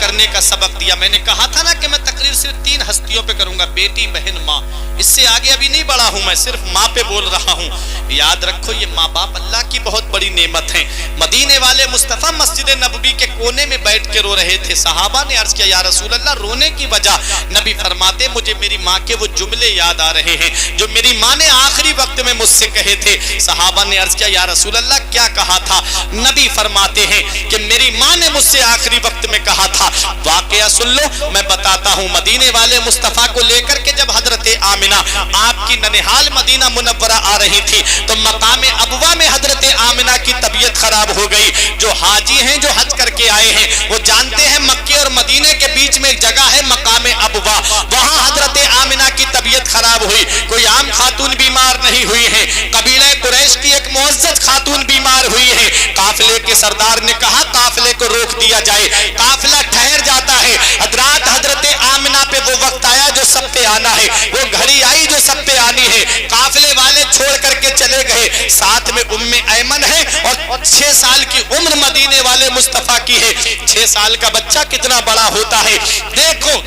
کرنے کا سبق دیا. میں نے کہا تھا نا کہ میں تقریر صرف 3 ہستیوں پہ کروں گا, بیٹی, بہن, ماں. اس سے آگے ابھی نہیں بڑھا ہوں, میں صرف ماں پہ بول رہا ہوں. یاد رکھو یہ ماں باپ اللہ کی بہت بڑی نعمت ہیں. مدینے والے مصطفیٰ مسجد نبوی کے کونے میں بیٹھ کے رو رہے تھے. صحابہ نے عرض کیا یا رسول اللہ رونے کی وجہ؟ نبی فرماتے مجھے میری ماں کے وہ جملے یاد آ رہے ہیں جو میری ماں نے آخری وقت میں مجھ سے کہے تھے. صحابہ نے عرض کیا یا رسول اللہ کیا کہا تھا؟ نبی فرماتے ہیں کہ میری ماں نے مجھ سے آخری وقت میں کہا تھا. واقعہ سن لو, میں بتاتا ہوں. مدینے والے مصطفیٰ کو لے کر کے جب حضرت آمنہ آپ کی ننہال مدینہ منورہ آ رہی تھی تو مقام ابوا میں حضرت آمنہ کی طبیعت خراب ہو گئی. جو حاجی ہیں جو حج کر کے آئے ہیں وہ جانتے ہیں مکے اور مدینے کے بیچ میں ایک جگہ ہے مقام ابوا, وہاں حضرت آمنہ کی طبیعت خراب ہوئی. کوئی عام خاتون بیمار نہیں ہوئی ہے, قبیلہ قریش کی ایک معزز خاتون بیمار ہوئی ہے. قافلے کے سردار نے کہا قافلے کو روک دیا جائے. قافلہ ٹھہر جاتا ہے. حضرت آمنہ پہ وہ وقت آیا جو سب پہ آنا ہے, وہ گھڑی آئی جو سب پہ آنی ہے. قافلے والے چھوڑ کر کے چلے گئے. ساتھ میں ایمن ہے اور 6 سال کی عمر مدینے والے مصطفیٰ کی ہے. 6 سال کا بچہ کتنا بڑا ہوتا ہے. دیکھو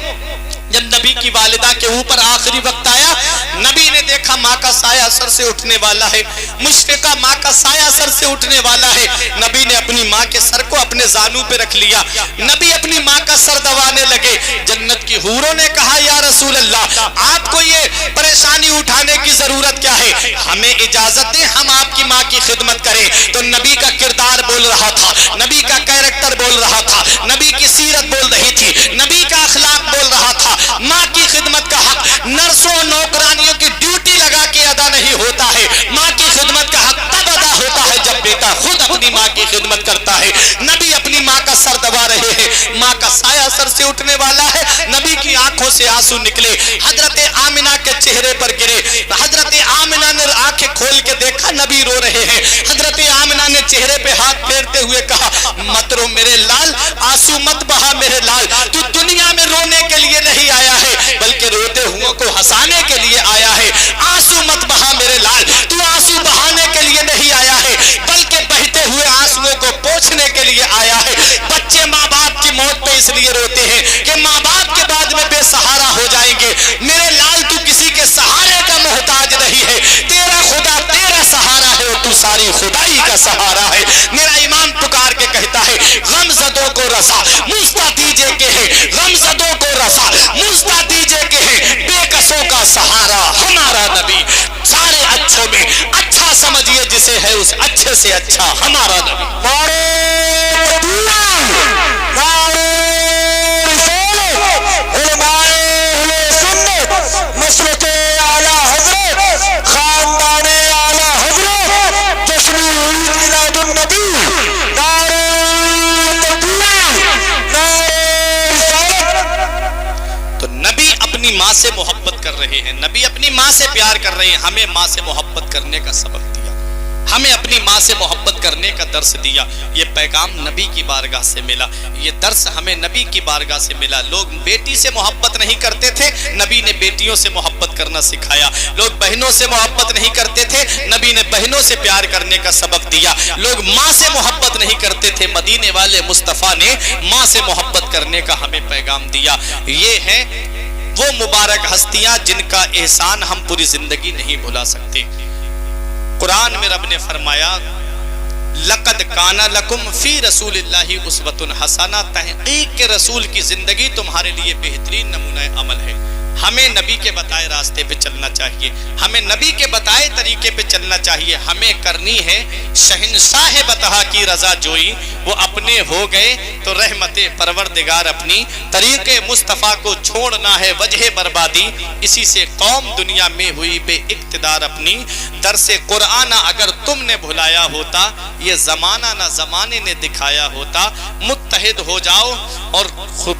جب نبی کی والدہ کے اوپر آخری وقت آیا, نبی نے دیکھا ماں کا سایہ سر سے اٹھنے والا ہے. مشفقہ ماں کا سایہ سر سے اٹھنے والا ہے. نبی نے اپنی ماں کے سر کو اپنے زانو پہ رکھ لیا. نبی اپنی ماں کا سر دبانے لگے. جنت کی حوروں نے کہا یا رسول اللہ آپ کو یہ پریشانی اٹھانے کی ضرورت کیا ہے, ہمیں اجازت دیں ہم آپ کی ماں کی خدمت کریں. تو نبی کا کردار بول رہا تھا, نبی کا کیریکٹر بول رہا تھا, نبی کی سیرت بول رہی تھی, نبی کا اخلاق بول رہا تھا. ماں کی خدمت کا حق نرسوں نوکرانیوں کی ڈیوٹی لگا کے ادا نہیں ہوتا ہے. ماں کی خدمت کا حق تب ادا ہوتا ہے جب بیٹا خود اپنی ماں کی خدمت کرتا ہے. نبی اپنی ماں کا سر دبا رہے ہیں, ماں کا سایہ سر سے اٹھنے والا ہے. نبی کی آنکھوں سے آنسو نکلے, حضرت آمنہ کے چہرے پر گرے. حضرت آمنہ نے آنکھیں کھول کے دیکھا نبی رو رہے ہیں. حضرت آمنہ نے چہرے پہ ہاتھ پھیرتے ہوئے کہا مت رو میرے لال, آنسو مت بہا میرے لال. تو دنیا میں رونے کے لیے نہیں آیا ہے بلکہ روتے ہوئے کو ہنسانے کے لیے آیا ہے. آنسو مت بہا میرے لال, تو آنسو بہانے کے لیے نہیں آیا ہے بلکہ بہتے ہوئے آنسوؤں کو پوچھنے کے لیے آیا ہے. بچے ماں باپ کی موت پہ اس لیے روتے ہیں کہ ماں باپ کے بعد میں بے سہارا ہو جائیں گے. میرے لال تو کسی کے سہارے کا محتاج نہیں ہے, تیرا خدا تیرا سہارا ہے اور تو ساری خدائی کا سہارا ہے. میرا امام پکار کے کہتا ہے غم زدوں کو رسا مجھتا دیجے کہ ہے, غم زدوں کو رسا مجھتا دیجے کہ ہے, بے کسوں کا سہارا ہمارا نبی. سارے اچھوں میں اچھا سمجھیے جسے ہے اس اچھے سے اچھا ہمارا نبی. ماں سے محبت کر رہے ہیں, نبی اپنی ماں سے پیار کر رہے ہیں. ہمیں ماں سے محبت کرنے کا سبق دیا, ہمیں اپنی ماں سے محبت کرنے کا درس دیا. یہ پیغام نبی کی بارگاہ سے ملا, یہ درس ہمیں نبی کی بارگاہ سے ملا. لوگ بیٹی سے محبت نہیں کرتے تھے, نبی نے بیٹیوں سے محبت کرنا سکھایا. لوگ بہنوں سے محبت نہیں کرتے تھے, نبی نے بہنوں سے پیار کرنے کا سبق دیا. لوگ ماں سے محبت نہیں کرتے تھے, مدینے والے مصطفیٰ نے ماں سے محبت کرنے کا ہمیں پیغام دیا. یہ ہے وہ مبارک ہستیاں جن کا احسان ہم پوری زندگی نہیں بھلا سکتے. قرآن میں رب نے فرمایا لقد کان لکم فی رسول اللہ اسوۃ حسنہ, تحقیق کے رسول کی زندگی تمہارے لیے بہترین نمونہ عمل ہے. ہمیں نبی کے بتائے راستے پہ چلنا چاہیے, ہمیں نبی کے بتائے طریقے پہ چلنا چاہیے. ہمیں کرنی ہے شہنشاہ بطحا کی رضا جوئی, وہ اپنے ہو گئے تو رحمت پروردگار اپنی. طریقے مصطفیٰ کو چھوڑنا ہے وجہ بربادی, اسی سے قوم دنیا میں ہوئی بے اقتدار اپنی. درس قرآن اگر تم نے بھلایا ہوتا, یہ زمانہ نہ زمانے نے دکھایا ہوتا. متحد ہو جاؤ اور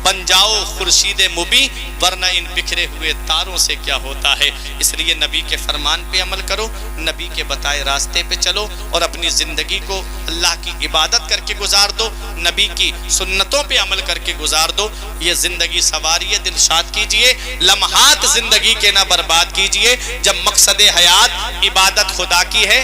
بن جاؤ خورشید مبیں, ورنہ ان بکھرے ہوئے تاروں سے کیا ہوتا ہے. اس لیے نبی کے فرمان پہ عمل کرو, نبی کے بتائے راستے پہ چلو اور اپنی زندگی کو اللہ کی عبادت کر کے گزار دو, نبی کی سنتوں پہ عمل کر کے گزار دو. یہ زندگی سواریے, دلشاد کیجئے, لمحات زندگی کے نہ برباد کیجئے. جب مقصد حیات عبادت خدا کی ہے,